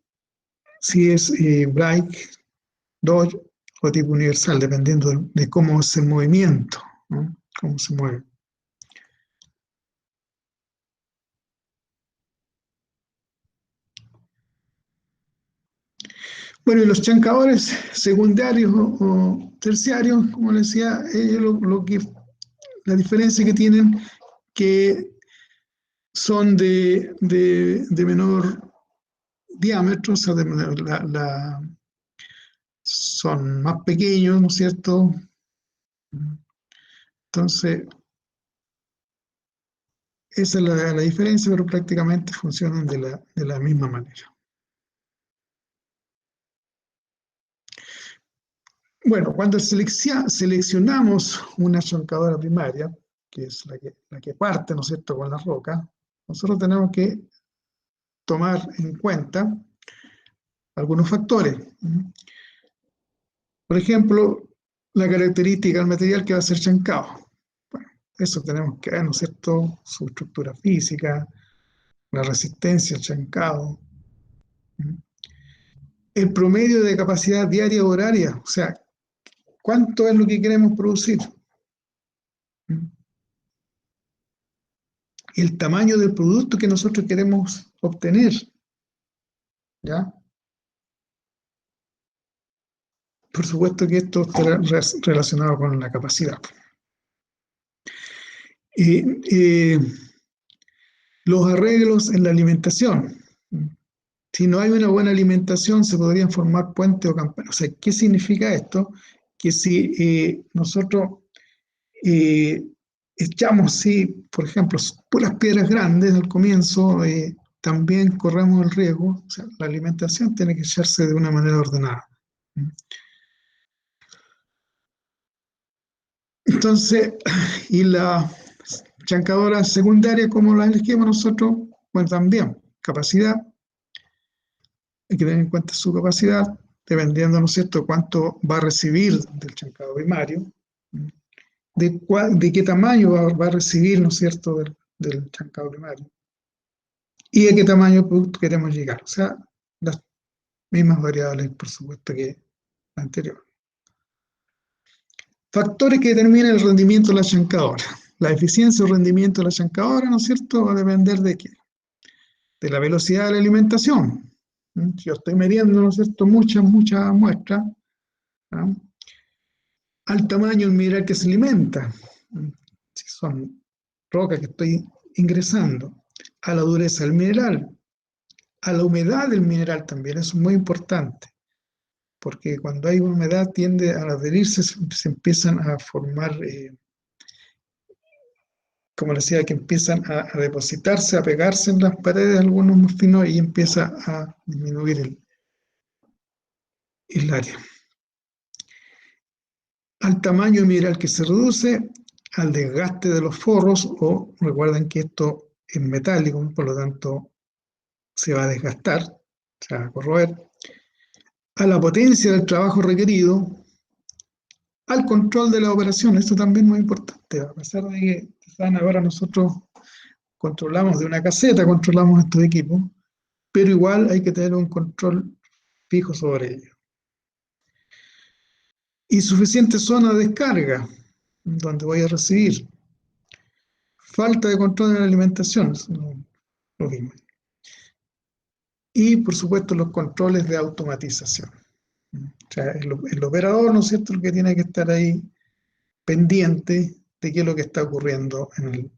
si es Brake, Dodge o tipo universal, dependiendo de cómo es el movimiento, ¿no? Cómo se mueve. Bueno, y los chancadores secundarios o terciarios, como les decía, la diferencia que tienen, que son de menor diámetro, o sea, son más pequeños, ¿no es cierto? Entonces, esa es la diferencia, pero prácticamente funcionan de la misma manera. Bueno, cuando seleccionamos una chancadora primaria, que es la que parte, ¿no es cierto?, con la roca, nosotros tenemos que tomar en cuenta algunos factores. Por ejemplo, la característica del material que va a ser chancado. Bueno, eso tenemos que ver, ¿no es cierto?, su estructura física, la resistencia al chancado, el promedio de capacidad diaria o horaria, o sea, cuánto es lo que queremos producir, el tamaño del producto que nosotros queremos obtener, ¿ya? por supuesto que esto está relacionado con la capacidad. Eh, los arreglos en la alimentación. Si no hay una buena alimentación, se podrían formar puentes o campanas. O sea, ¿qué significa esto? Que si nosotros eh, echamos, sí, por ejemplo, puras piedras grandes al comienzo, también corremos el riesgo. O sea, la alimentación tiene que echarse de una manera ordenada. Entonces, y la chancadora secundaria, ¿cómo la elegimos nosotros? Bueno, también, capacidad, hay que tener en cuenta su capacidad, dependiendo, ¿no es cierto?, cuánto va a recibir del chancado primario, de qué tamaño va a recibir, ¿no es cierto?, del chancado primario, y de qué tamaño de producto queremos llegar. O sea, las mismas variables, por supuesto, que la anterior. Factores que determinan el rendimiento de la chancadora. La eficiencia o rendimiento de la chancadora, ¿no es cierto?, va a depender de qué, de la velocidad de la alimentación. Si yo estoy midiendo, ¿no es cierto?, muchas muestras, ¿no?, al tamaño del mineral que se alimenta, si son rocas que estoy ingresando, a la dureza del mineral, a la humedad del mineral también, eso es muy importante, porque cuando hay humedad tiende a adherirse, se empiezan a formar, como decía, que empiezan a depositarse, a pegarse en las paredes algunos morfinos y empieza a disminuir el área. Al tamaño mineral que se reduce, al desgaste de los forros, o recuerden que esto es metálico, por lo tanto se va a desgastar, se va a corroer, a la potencia del trabajo requerido, al control de la operación. Esto también es muy importante, a pesar de que saben, ahora nosotros controlamos de una caseta, controlamos estos equipos, pero igual hay que tener un control fijo sobre ellos. Y suficiente zona de descarga donde voy a recibir. Falta de control de la alimentación, lo mismo. Y por supuesto los controles de automatización. O sea, el operador, ¿no es cierto?, el que tiene que estar ahí pendiente de qué es lo que está ocurriendo en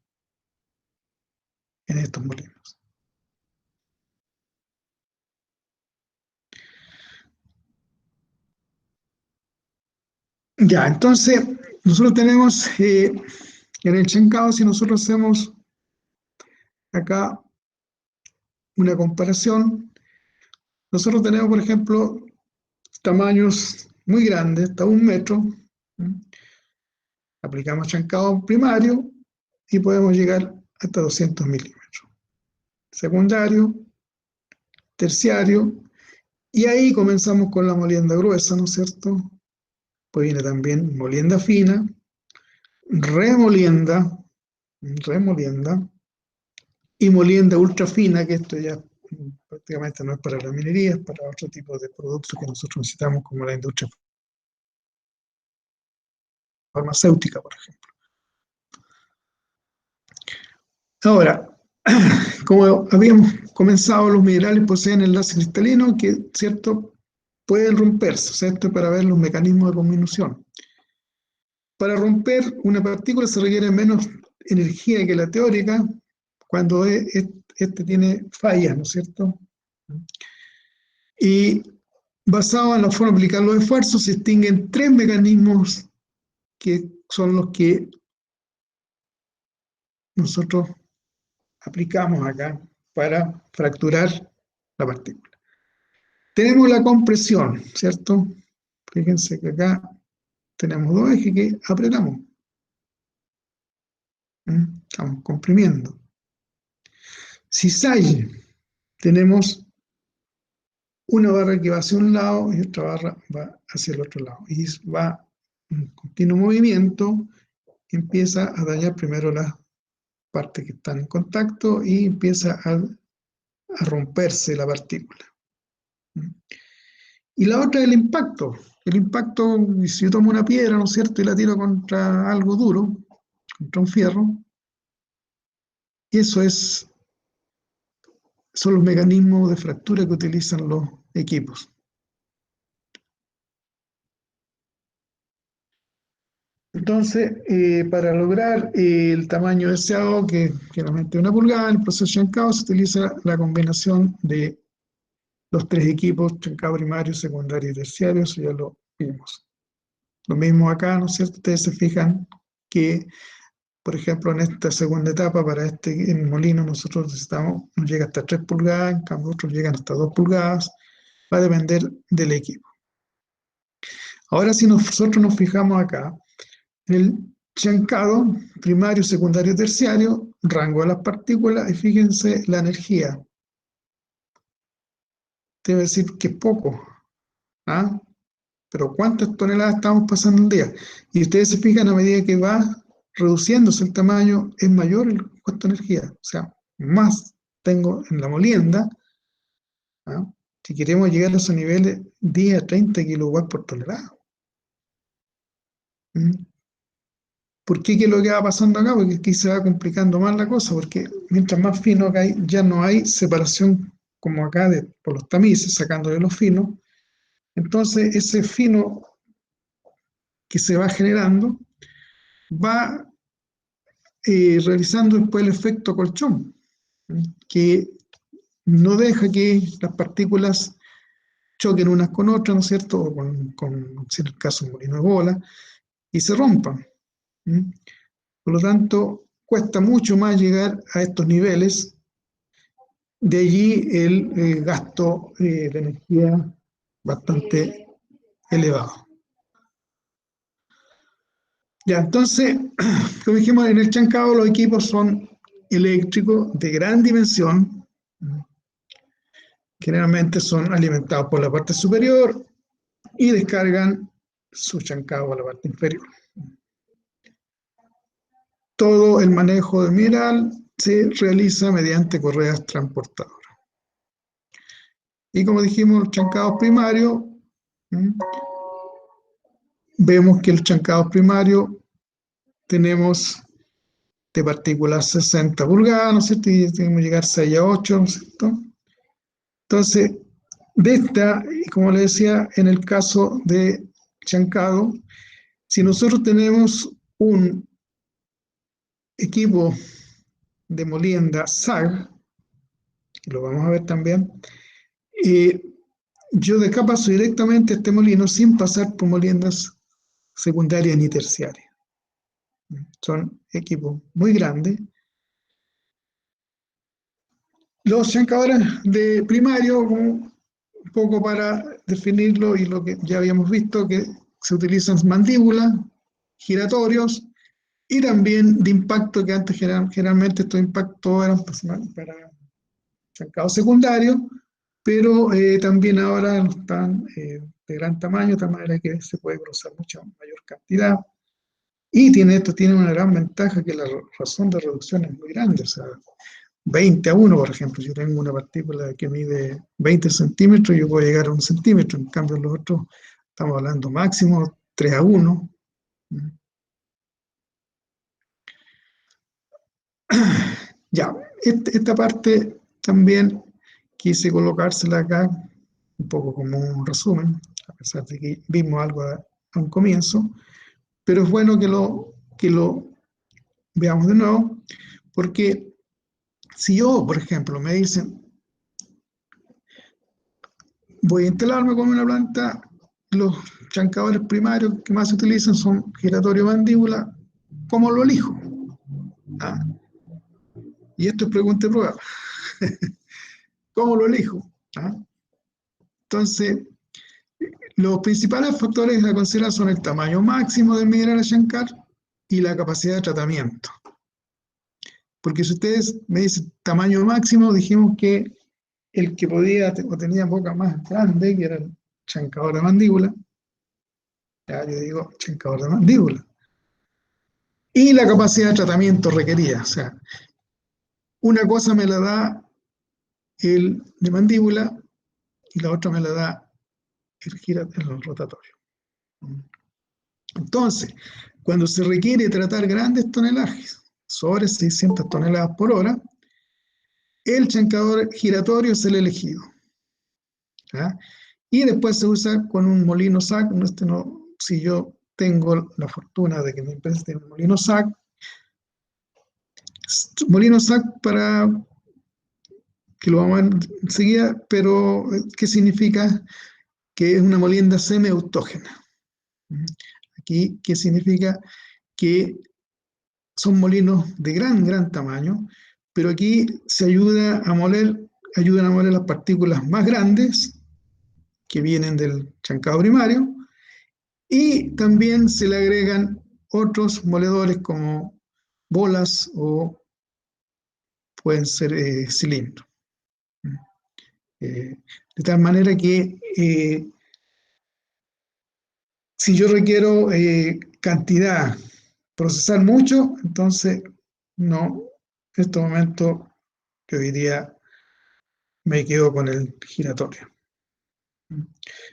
estos molinos. Ya, entonces, nosotros tenemos en el chancado, si nosotros hacemos acá una comparación, nosotros tenemos, por ejemplo, tamaños muy grandes, hasta 1 metro, aplicamos chancado primario y podemos llegar hasta 200 milímetros. Secundario, terciario, y ahí comenzamos con la molienda gruesa, ¿no es cierto? Pues viene también molienda fina, remolienda, remolienda, y molienda ultra fina, que esto ya prácticamente no es para la minería, es para otro tipo de productos que nosotros necesitamos, como la industria farmacéutica, por ejemplo. Ahora, como habíamos comenzado, los minerales poseen enlaces cristalinos que, ¿cierto?, pueden romperse, ¿cierto?, para ver los mecanismos de conminución. Para romper una partícula se requiere menos energía que la teórica cuando este tiene fallas, ¿no es cierto? Y basado en la forma de aplicar los esfuerzos, se distinguen 3 mecanismos que son los que nosotros aplicamos acá para fracturar la partícula. Tenemos la compresión, ¿cierto? Fíjense que acá tenemos 2 ejes que apretamos. Estamos comprimiendo. Cisalle, tenemos una barra que va hacia un lado y otra barra va hacia el otro lado. Y va en continuo movimiento, empieza a dañar primero las partes que están en contacto y empieza a romperse la partícula. Y la otra es el impacto. El impacto, si yo tomo una piedra, ¿no es cierto?, y la tiro contra algo duro, contra un fierro, eso son los mecanismos de fractura que utilizan los equipos. Entonces, para lograr el tamaño deseado, que generalmente es 1 pulgada, en el proceso chancado se utiliza la combinación de los 3 equipos, chancado primario, secundario y terciario, eso ya lo vimos. Lo mismo acá, ¿no es cierto? Ustedes se fijan que, por ejemplo, en esta segunda etapa, para en molino, nosotros necesitamos, nos llega hasta 3 pulgadas, en cambio otros llegan hasta 2 pulgadas, va a depender del equipo. Ahora, si nosotros nos fijamos acá, en el chancado primario, secundario, terciario, rango de las partículas, y fíjense la energía. Debe decir que es poco, ¿ah? Pero ¿cuántas toneladas estamos pasando al día? Y ustedes se fijan, a medida que va reduciéndose el tamaño, es mayor el costo de energía. O sea, más tengo en la molienda, ¿ah? Si queremos llegar a esos niveles, 10 a 30 kilowatts por tonelada. ¿Mm? ¿Por qué? ¿Qué es lo que va pasando acá? Porque aquí se va complicando más la cosa, porque mientras más fino acá hay, ya no hay separación como acá por los tamices, sacándole los finos. Entonces, ese fino que se va generando va realizando después el efecto colchón, que no deja que las partículas choquen unas con otras, ¿no es cierto? O si en el caso un molino de bola, y se rompan. Por lo tanto, cuesta mucho más llegar a estos niveles, de allí el gasto de energía bastante elevado. Ya, entonces, como dijimos, en el chancado los equipos son eléctricos de gran dimensión, generalmente son alimentados por la parte superior y descargan su chancado a la parte inferior. Todo el manejo del mineral se realiza mediante correas transportadoras. Y como dijimos, los chancados primarios, vemos que los chancados primarios tenemos de partículas 60 pulgadas, ¿no es cierto? Y tenemos que llegar 6 a 8, ¿no es cierto? Entonces, de esta, como les decía, en el caso de chancado, si nosotros tenemos un equipo de molienda SAG, que lo vamos a ver también, yo de acá paso directamente a este molino sin pasar por moliendas secundarias ni terciarias. Son equipos muy grandes. Los chancadores de primario, un poco para definirlo y lo que ya habíamos visto, que se utilizan mandíbulas, giratorios y también de impacto, que antes generalmente estos impactos eran para chancados secundarios, pero también ahora están de gran tamaño, de tal manera que se puede procesar mucha mayor cantidad. Y esto tiene una gran ventaja, que la razón de reducción es muy grande, o sea, 20 a 1, por ejemplo. Si yo tengo una partícula que mide 20 centímetros, yo puedo llegar a 1 centímetro. En cambio, los otros estamos hablando máximo 3 a 1. Ya, esta parte también quise colocársela acá, un poco como un resumen, a pesar de que vimos algo a un comienzo, pero es bueno que lo veamos de nuevo, porque si yo, por ejemplo, me dicen, voy a instalarme con una planta, los chancadores primarios que más se utilizan son giratorio mandíbula, ¿cómo lo elijo? ¿Ah? Y esto es pregunta y prueba. ¿Cómo lo elijo? ¿Ah? Entonces, los principales factores a considerar son el tamaño máximo del mineral a chancar y la capacidad de tratamiento. Porque si ustedes me dicen tamaño máximo, dijimos que el que podía o tenía boca más grande, que era el chancador de mandíbula, ya yo digo chancador de mandíbula. Y la capacidad de tratamiento requerida, o sea, una cosa me la da el de mandíbula y la otra me la da el rotatorio. Entonces, cuando se requiere tratar grandes tonelajes, sobre 600 toneladas por hora, el chancador giratorio es el elegido. ¿Ya? Y después se usa con un molino SAC. Si yo tengo la fortuna de que mi empresa tiene un molino SAC. Molino SAC para que lo vamos a ver enseguida, pero ¿qué significa? Que es una molienda semiautógena. Aquí, ¿qué significa? Que son molinos de gran tamaño, pero aquí se ayudan a moler las partículas más grandes que vienen del chancado primario, y también se le agregan otros moledores como bolas o pueden ser cilindros. De tal manera que si yo requiero cantidad, procesar mucho, entonces no, en este momento yo diría me quedo con el giratorio.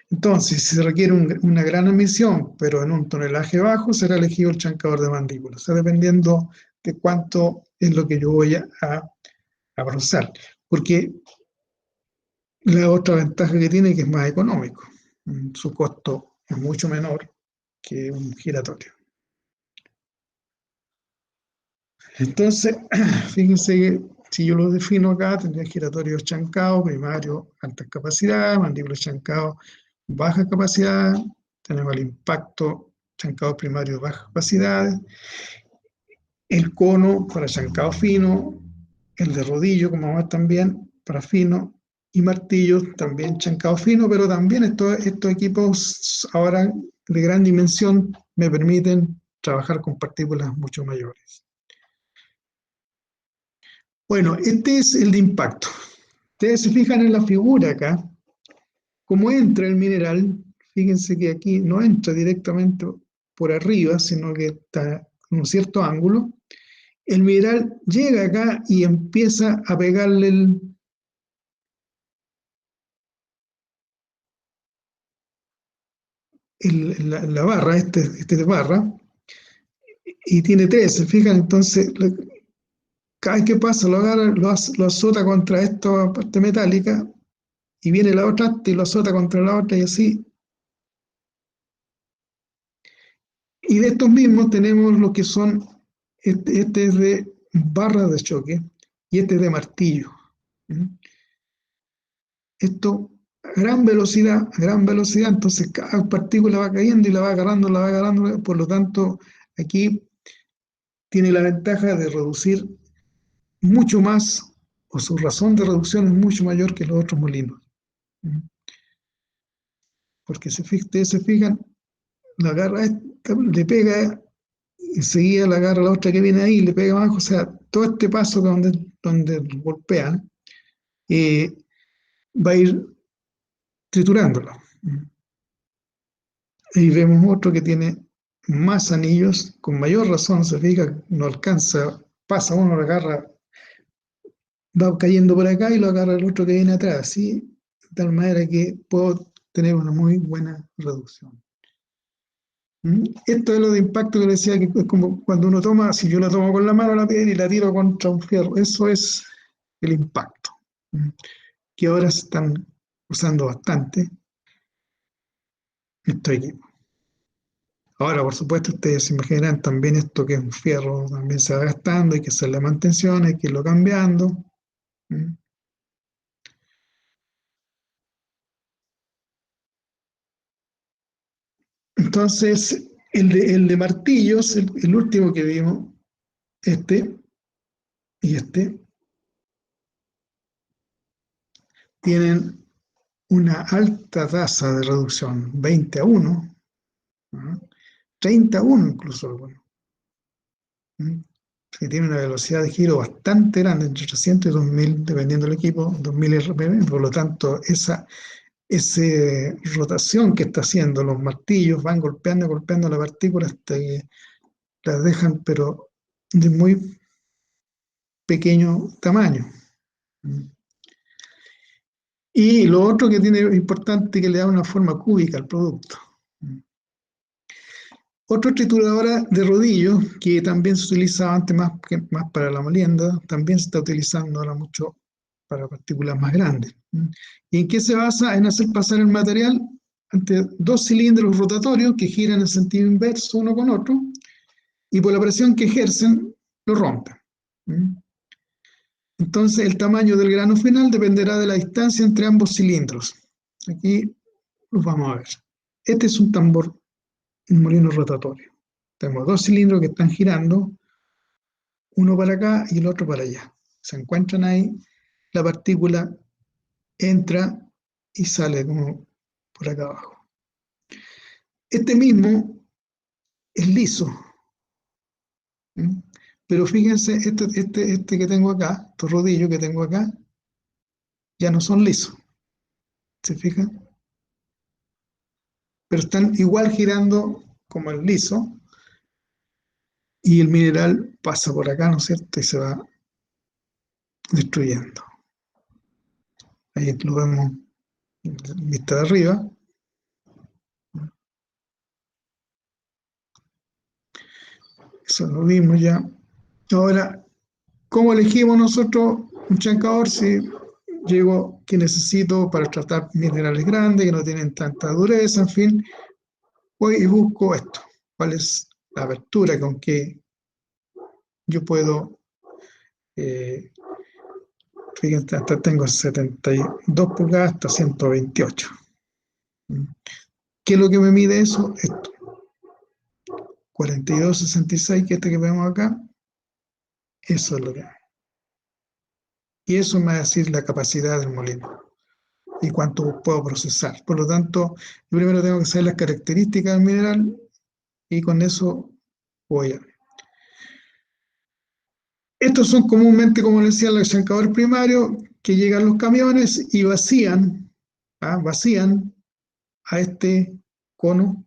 Entonces, si se requiere una gran emisión, pero en un tonelaje bajo, será elegido el chancador de mandíbula, o sea, dependiendo de cuánto es lo que yo voy a procesar. Porque la otra ventaja que tiene es que es más económico. Su costo es mucho menor que un giratorio. Entonces, fíjense que si yo lo defino acá, tendría giratorio chancado, primario, alta capacidad, mandíbula chancado, baja capacidad, tenemos el impacto chancado primario, baja capacidad, el cono para chancado fino, el de rodillo, como vamos también, para fino, y martillo también chancado fino, pero también estos equipos ahora de gran dimensión me permiten trabajar con partículas mucho mayores. Bueno, este es el de impacto. Ustedes se fijan en la figura acá, cómo entra el mineral. Fíjense que aquí no entra directamente por arriba, sino que está en un cierto ángulo. El mineral llega acá y empieza a pegarle la barra, este barra, y tiene tres, ¿se fijan? Entonces, cada vez que pasa, lo agarra, lo azota contra esta parte metálica, y viene la otra y lo azota contra la otra, y así. Y de estos mismos tenemos lo que son, este es de barra de choque y este es de martillo. Esto a gran velocidad, entonces cada partícula va cayendo y la va agarrando, por lo tanto aquí tiene la ventaja de reducir mucho más, o su razón de reducción es mucho mayor que los otros molinos. Porque ustedes se fijan, la agarra esta, le pega, enseguida la agarra la otra que viene ahí, le pega abajo, o sea, todo este paso donde golpean eh, va a ir triturándolo. Y vemos otro que tiene más anillos, con mayor razón, se fija, no alcanza, pasa uno, lo agarra, va cayendo por acá y lo agarra el otro que viene atrás, ¿sí? De tal manera que puedo tener una muy buena reducción. Esto es lo de impacto que le decía, que es como cuando uno toma, si yo la tomo con la mano la piedra y la tiro contra un fierro, eso es el impacto, que ahora se están usando bastante estos equipos. Ahora, por supuesto, ustedes se imaginarán también esto que es un fierro, también se va gastando, hay que hacer la mantención, hay que irlo cambiando. Entonces, el de martillos, el último que vimos, este y este, tienen una alta tasa de reducción, 20 a 1, ¿no? 30 a 1 incluso algunos, que tiene una velocidad de giro bastante grande, entre 300 y 2000, dependiendo del equipo, 2000 RPM, por lo tanto, esa rotación que está haciendo los martillos, van golpeando la partícula hasta que las dejan, pero de muy pequeño tamaño. Y lo otro que tiene importante, que le da una forma cúbica al producto. Otra trituradora de rodillo, que también se utilizaba antes más para la molienda, también se está utilizando ahora mucho para partículas más grandes. ¿Y en qué se basa? En hacer pasar el material ante dos cilindros rotatorios que giran en sentido inverso uno con otro, y por la presión que ejercen, lo rompen. Entonces, el tamaño del grano final dependerá de la distancia entre ambos cilindros. Aquí los vamos a ver. Este es un tambor, un molino rotatorio. Tenemos dos cilindros que están girando, uno para acá y el otro para allá. Se encuentran ahí, la partícula entra y sale como por acá abajo. Este mismo es liso, pero fíjense, este que tengo acá, estos rodillos que tengo acá, ya no son lisos, ¿se fijan? Pero están igual girando como el liso, y el mineral pasa por acá, ¿no es cierto? Y se va destruyendo. Ahí lo vemos en vista de arriba. Eso lo vimos ya. Ahora, ¿cómo elegimos nosotros un chancador si llego que necesito para tratar minerales grandes que no tienen tanta dureza? En fin, voy y busco esto. ¿Cuál es la apertura con que yo puedo? Fíjense, hasta tengo 72 pulgadas hasta 128. ¿Qué es lo que me mide eso? Esto. 4266, que este que vemos acá, eso es lo que. Y eso me va a decir la capacidad del molino y cuánto puedo procesar. Por lo tanto, yo primero tengo que saber las características del mineral y con eso voy a. Estos son comúnmente, como les decía, los chancadores primarios que llegan los camiones y vacían a este cono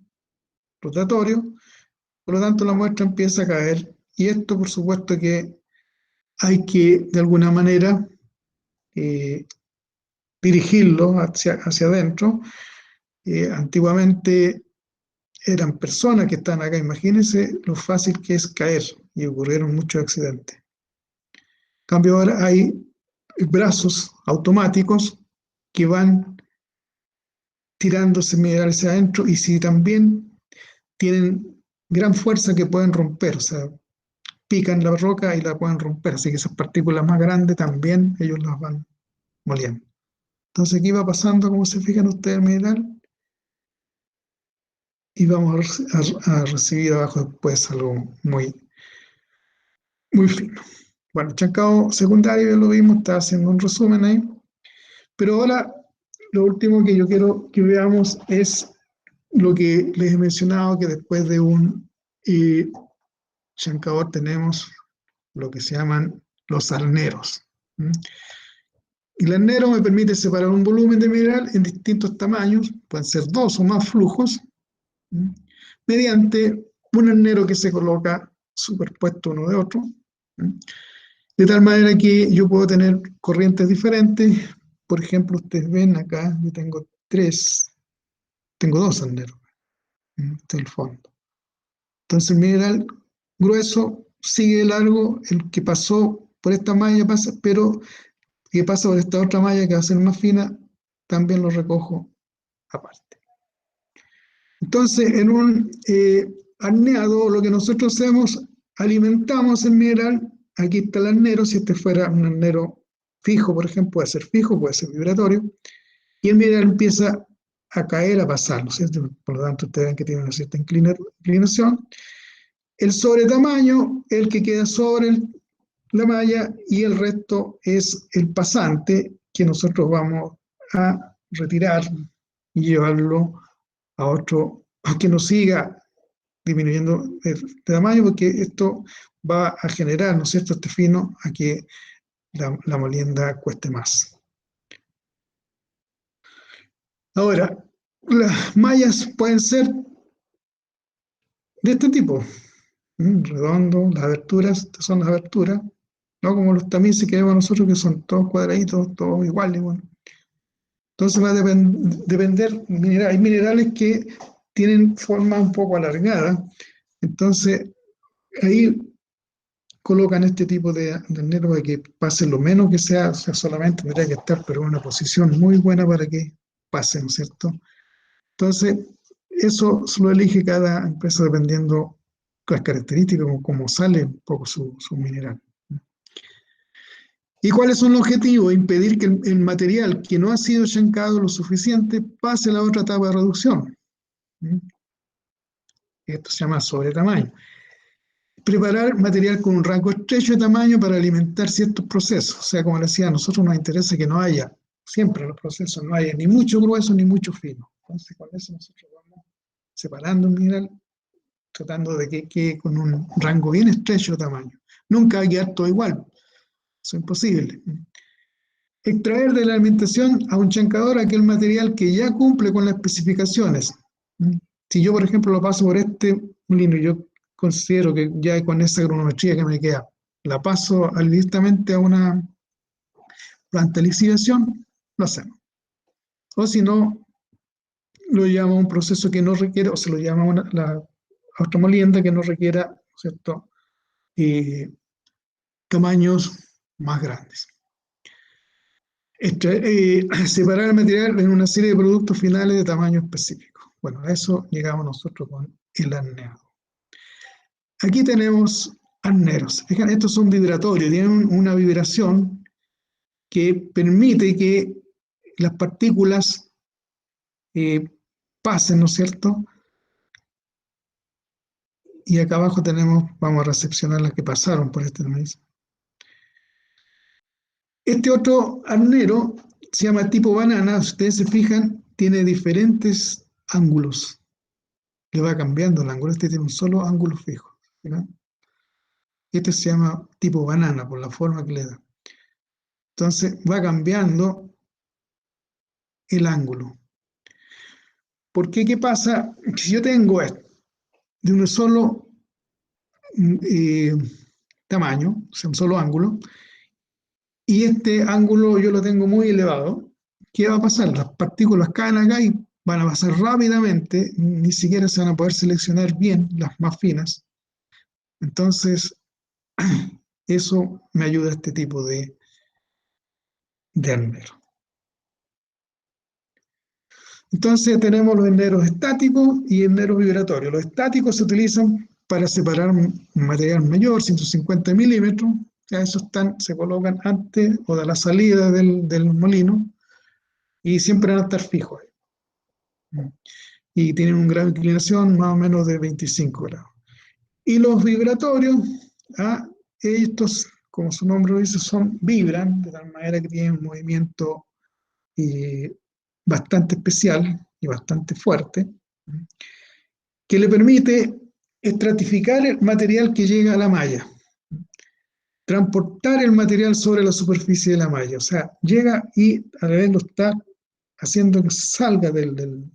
rotatorio. Por lo tanto, la muestra empieza a caer y esto, por supuesto, que hay que, de alguna manera, dirigirlo hacia adentro. Antiguamente eran personas que están acá, imagínense lo fácil que es caer, y ocurrieron muchos accidentes. En cambio, ahora hay brazos automáticos que van tirándose minerales hacia adentro, y si también tienen gran fuerza que pueden romper, o sea, pican la roca y la pueden romper, así que esas partículas más grandes también ellos las van moliendo. Entonces aquí va pasando, como se fijan ustedes, el mineral, y vamos a recibir abajo después algo muy, muy fino. Bueno, el chancado secundario ya lo vimos, está haciendo un resumen ahí, pero ahora lo último que yo quiero que veamos es lo que les he mencionado, que después de un chancador tenemos lo que se llaman los arneros. Y el arnero me permite separar un volumen de mineral en distintos tamaños, pueden ser dos o más flujos, mediante un arnero que se coloca superpuesto uno de otro, de tal manera que yo puedo tener corrientes diferentes. Por ejemplo, ustedes ven acá, yo tengo dos arneros, este es el fondo. Entonces el mineral grueso sigue largo, el que pasó por esta malla pasa, pero que pasa por esta otra malla que va a ser más fina, también lo recojo aparte. Entonces, en un arneado, lo que nosotros hacemos, alimentamos el mineral. Aquí está el arnero. Si este fuera un arnero fijo, por ejemplo, puede ser fijo, puede ser vibratorio, y el mineral empieza a caer, a pasar, ¿no es cierto? Por lo tanto, ustedes ven que tiene una cierta inclinación. El sobretamaño, el que queda sobre la malla, y el resto es el pasante que nosotros vamos a retirar y llevarlo a otro, a que no siga disminuyendo de tamaño, porque esto va a generar, ¿no es cierto?, este fino a que la molienda cueste más. Ahora, las mallas pueden ser de este tipo, redondo, las aberturas, estas son las aberturas, no como los tamices que vemos nosotros, que son todos cuadraditos, todos iguales. Bueno. Entonces va a depender, hay minerales que tienen forma un poco alargada, entonces ahí colocan este tipo de arnero para que pase lo menos que sea, o sea, solamente tendría que estar, pero en una posición muy buena para que pase, ¿no es cierto?, Entonces, eso lo elige cada empresa dependiendo las características, cómo sale un poco su mineral. ¿Y cuáles son los objetivos? Impedir que el material que no ha sido chancado lo suficiente pase a la otra etapa de reducción. Esto se llama sobretamaño. Preparar material con un rango estrecho de tamaño para alimentar ciertos procesos. O sea, como decía, a nosotros nos interesa que no haya, siempre en los procesos, no haya ni mucho grueso ni mucho fino. Entonces, con eso nosotros vamos separando un mineral, tratando de que quede con un rango bien estrecho de tamaño. Nunca va a quedar todo igual. Eso es imposible. Extraer de la alimentación a un chancador aquel material que ya cumple con las especificaciones. Si yo, por ejemplo, lo paso por este molino y yo considero que ya con esa granulometría que me queda, la paso directamente a una planta de lixiviación, lo hacemos. O si no, lo llama a un proceso que no requiere, o se lo llama a otra molienda que no requiera, ¿cierto?, tamaños más grandes. Separar el material en una serie de productos finales de tamaño específico. Bueno, a eso llegamos nosotros con el arneado. Aquí tenemos arneros. Fíjense, estos son vibratorios, tienen una vibración que permite que las partículas pasen, ¿no es cierto? Y acá abajo vamos a recepcionar las que pasaron por este maíz. Este otro arnero se llama tipo banana, si ustedes se fijan, tiene diferentes ángulos. Le va cambiando el ángulo, este tiene un solo ángulo fijo. ¿No? Este se llama tipo banana por la forma que le da. Entonces va cambiando el ángulo. ¿Por qué? ¿Qué pasa? Si yo tengo esto de un solo tamaño, o sea, un solo ángulo, y este ángulo yo lo tengo muy elevado, ¿qué va a pasar? Las partículas caen acá y van a pasar rápidamente, ni siquiera se van a poder seleccionar bien las más finas. Entonces, eso me ayuda a este tipo de arnero. Entonces tenemos los arneros estáticos y arneros vibratorios. Los estáticos se utilizan para separar un material mayor, 150 milímetros. Ya esos se colocan antes o de la salida del molino y siempre van a estar fijos. Y tienen un grado de inclinación más o menos de 25 grados. Y los vibratorios, estos, como su nombre lo dice, vibran, de tal manera que tienen un movimiento bastante especial y bastante fuerte, que le permite estratificar el material que llega a la malla, transportar el material sobre la superficie de la malla, o sea, llega y a la vez lo está haciendo que salga del.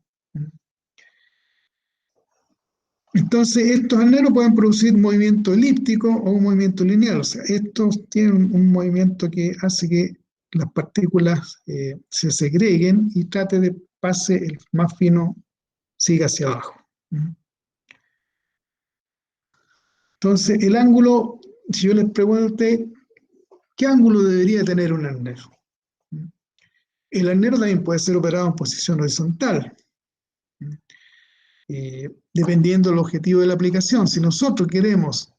Entonces, estos arneros pueden producir movimiento elíptico o un movimiento lineal, o sea, estos tienen un movimiento que hace que las partículas se segreguen y trate de pase el más fino, siga hacia abajo. Entonces, el ángulo, si yo les pregunto a usted, ¿qué ángulo debería tener un arnero? El arnero también puede ser operado en posición horizontal, dependiendo del objetivo de la aplicación. Si nosotros queremos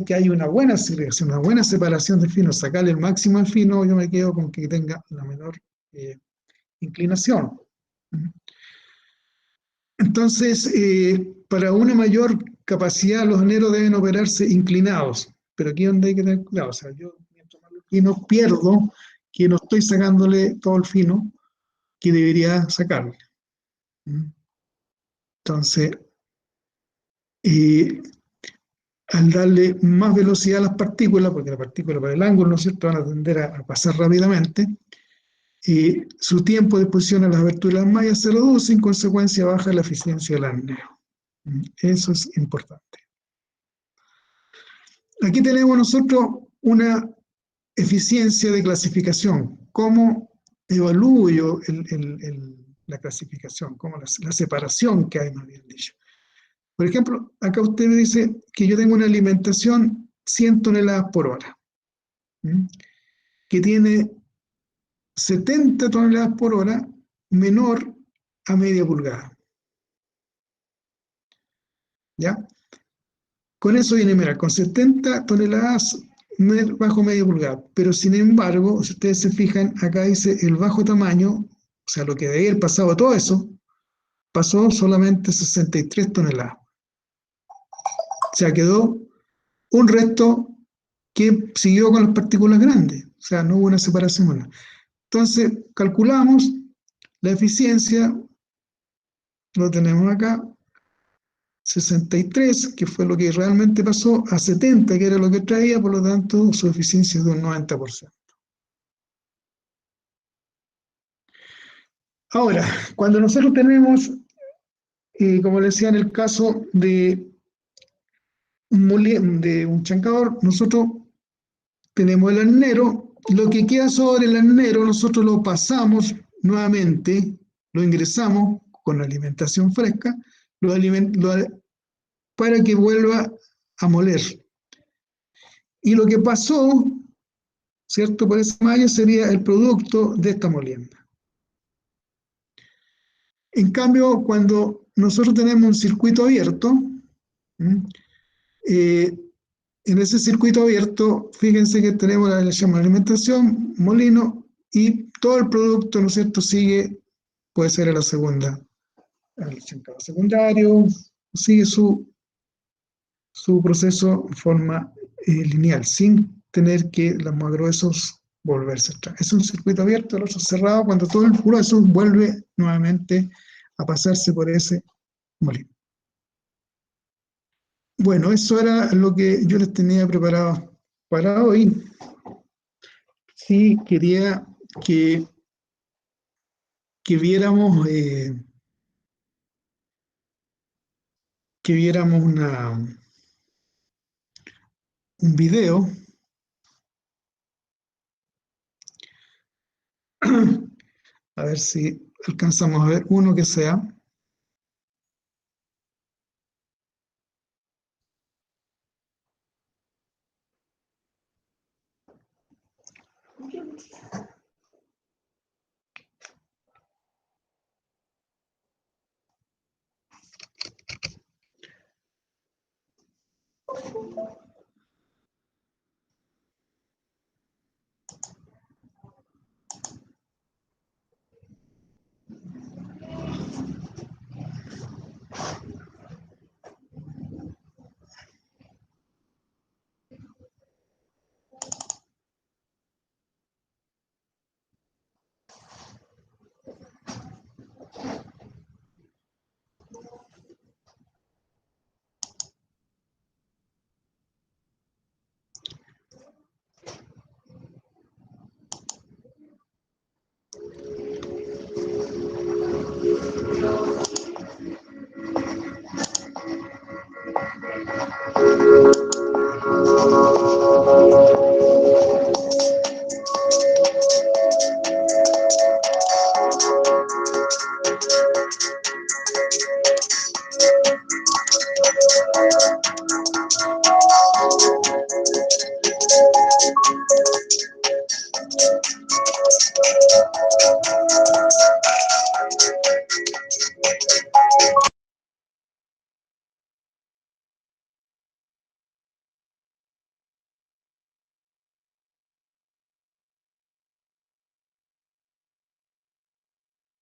que haya una buena segregación, una buena separación de fino, sacarle el máximo al fino, yo me quedo con que tenga la menor inclinación. Entonces, para una mayor capacidad, los arneros deben operarse inclinados, pero aquí es donde hay que tener cuidado. O sea, yo mientras más fino pierdo que no estoy sacándole todo el fino que debería sacarle. Entonces, al darle más velocidad a las partículas, porque las partículas para el ángulo, ¿no es cierto?, van a tender a pasar rápidamente, su tiempo de exposición a las aberturas de las mallas se reduce, en consecuencia baja la eficiencia del arnero. Eso es importante. Aquí tenemos nosotros una eficiencia de clasificación. ¿Cómo evalúo yo la clasificación? ¿Cómo la separación que hay, más bien dicho? Por ejemplo, acá usted me dice que yo tengo una alimentación 100 toneladas por hora, que tiene 70 toneladas por hora menor a media pulgada. ¿Ya? Con eso viene, mira, con 70 toneladas bajo media pulgada. Pero sin embargo, si ustedes se fijan, acá dice el bajo tamaño, o sea, lo que debía haber pasado todo eso, pasó solamente 63 toneladas. O sea, quedó un resto que siguió con las partículas grandes. O sea, no hubo una separación. Entonces, calculamos la eficiencia, lo tenemos acá, 63, que fue lo que realmente pasó, a 70, que era lo que traía, por lo tanto, su eficiencia es de un 90%. Ahora, cuando nosotros tenemos, como les decía en el caso de un chancador, nosotros tenemos el arenero, lo que queda sobre el arenero nosotros lo pasamos nuevamente, lo ingresamos con alimentación fresca, para que vuelva a moler. Y lo que pasó, ¿cierto? Por esa malla sería el producto de esta molienda. En cambio, cuando nosotros tenemos un circuito abierto, eh, en ese circuito abierto, fíjense que tenemos la llama alimentación, molino, y todo el producto, ¿no es cierto?, sigue, puede ser a la segunda, al chancado secundario, sigue su proceso en forma lineal, sin tener que los más gruesos volverse atrás. Es un circuito abierto, el otro cerrado, cuando todo el grueso vuelve nuevamente a pasarse por ese molino. Bueno, eso era lo que yo les tenía preparado para hoy. Sí, quería que, que viéramos, que viéramos un video. A ver si alcanzamos a ver uno que sea.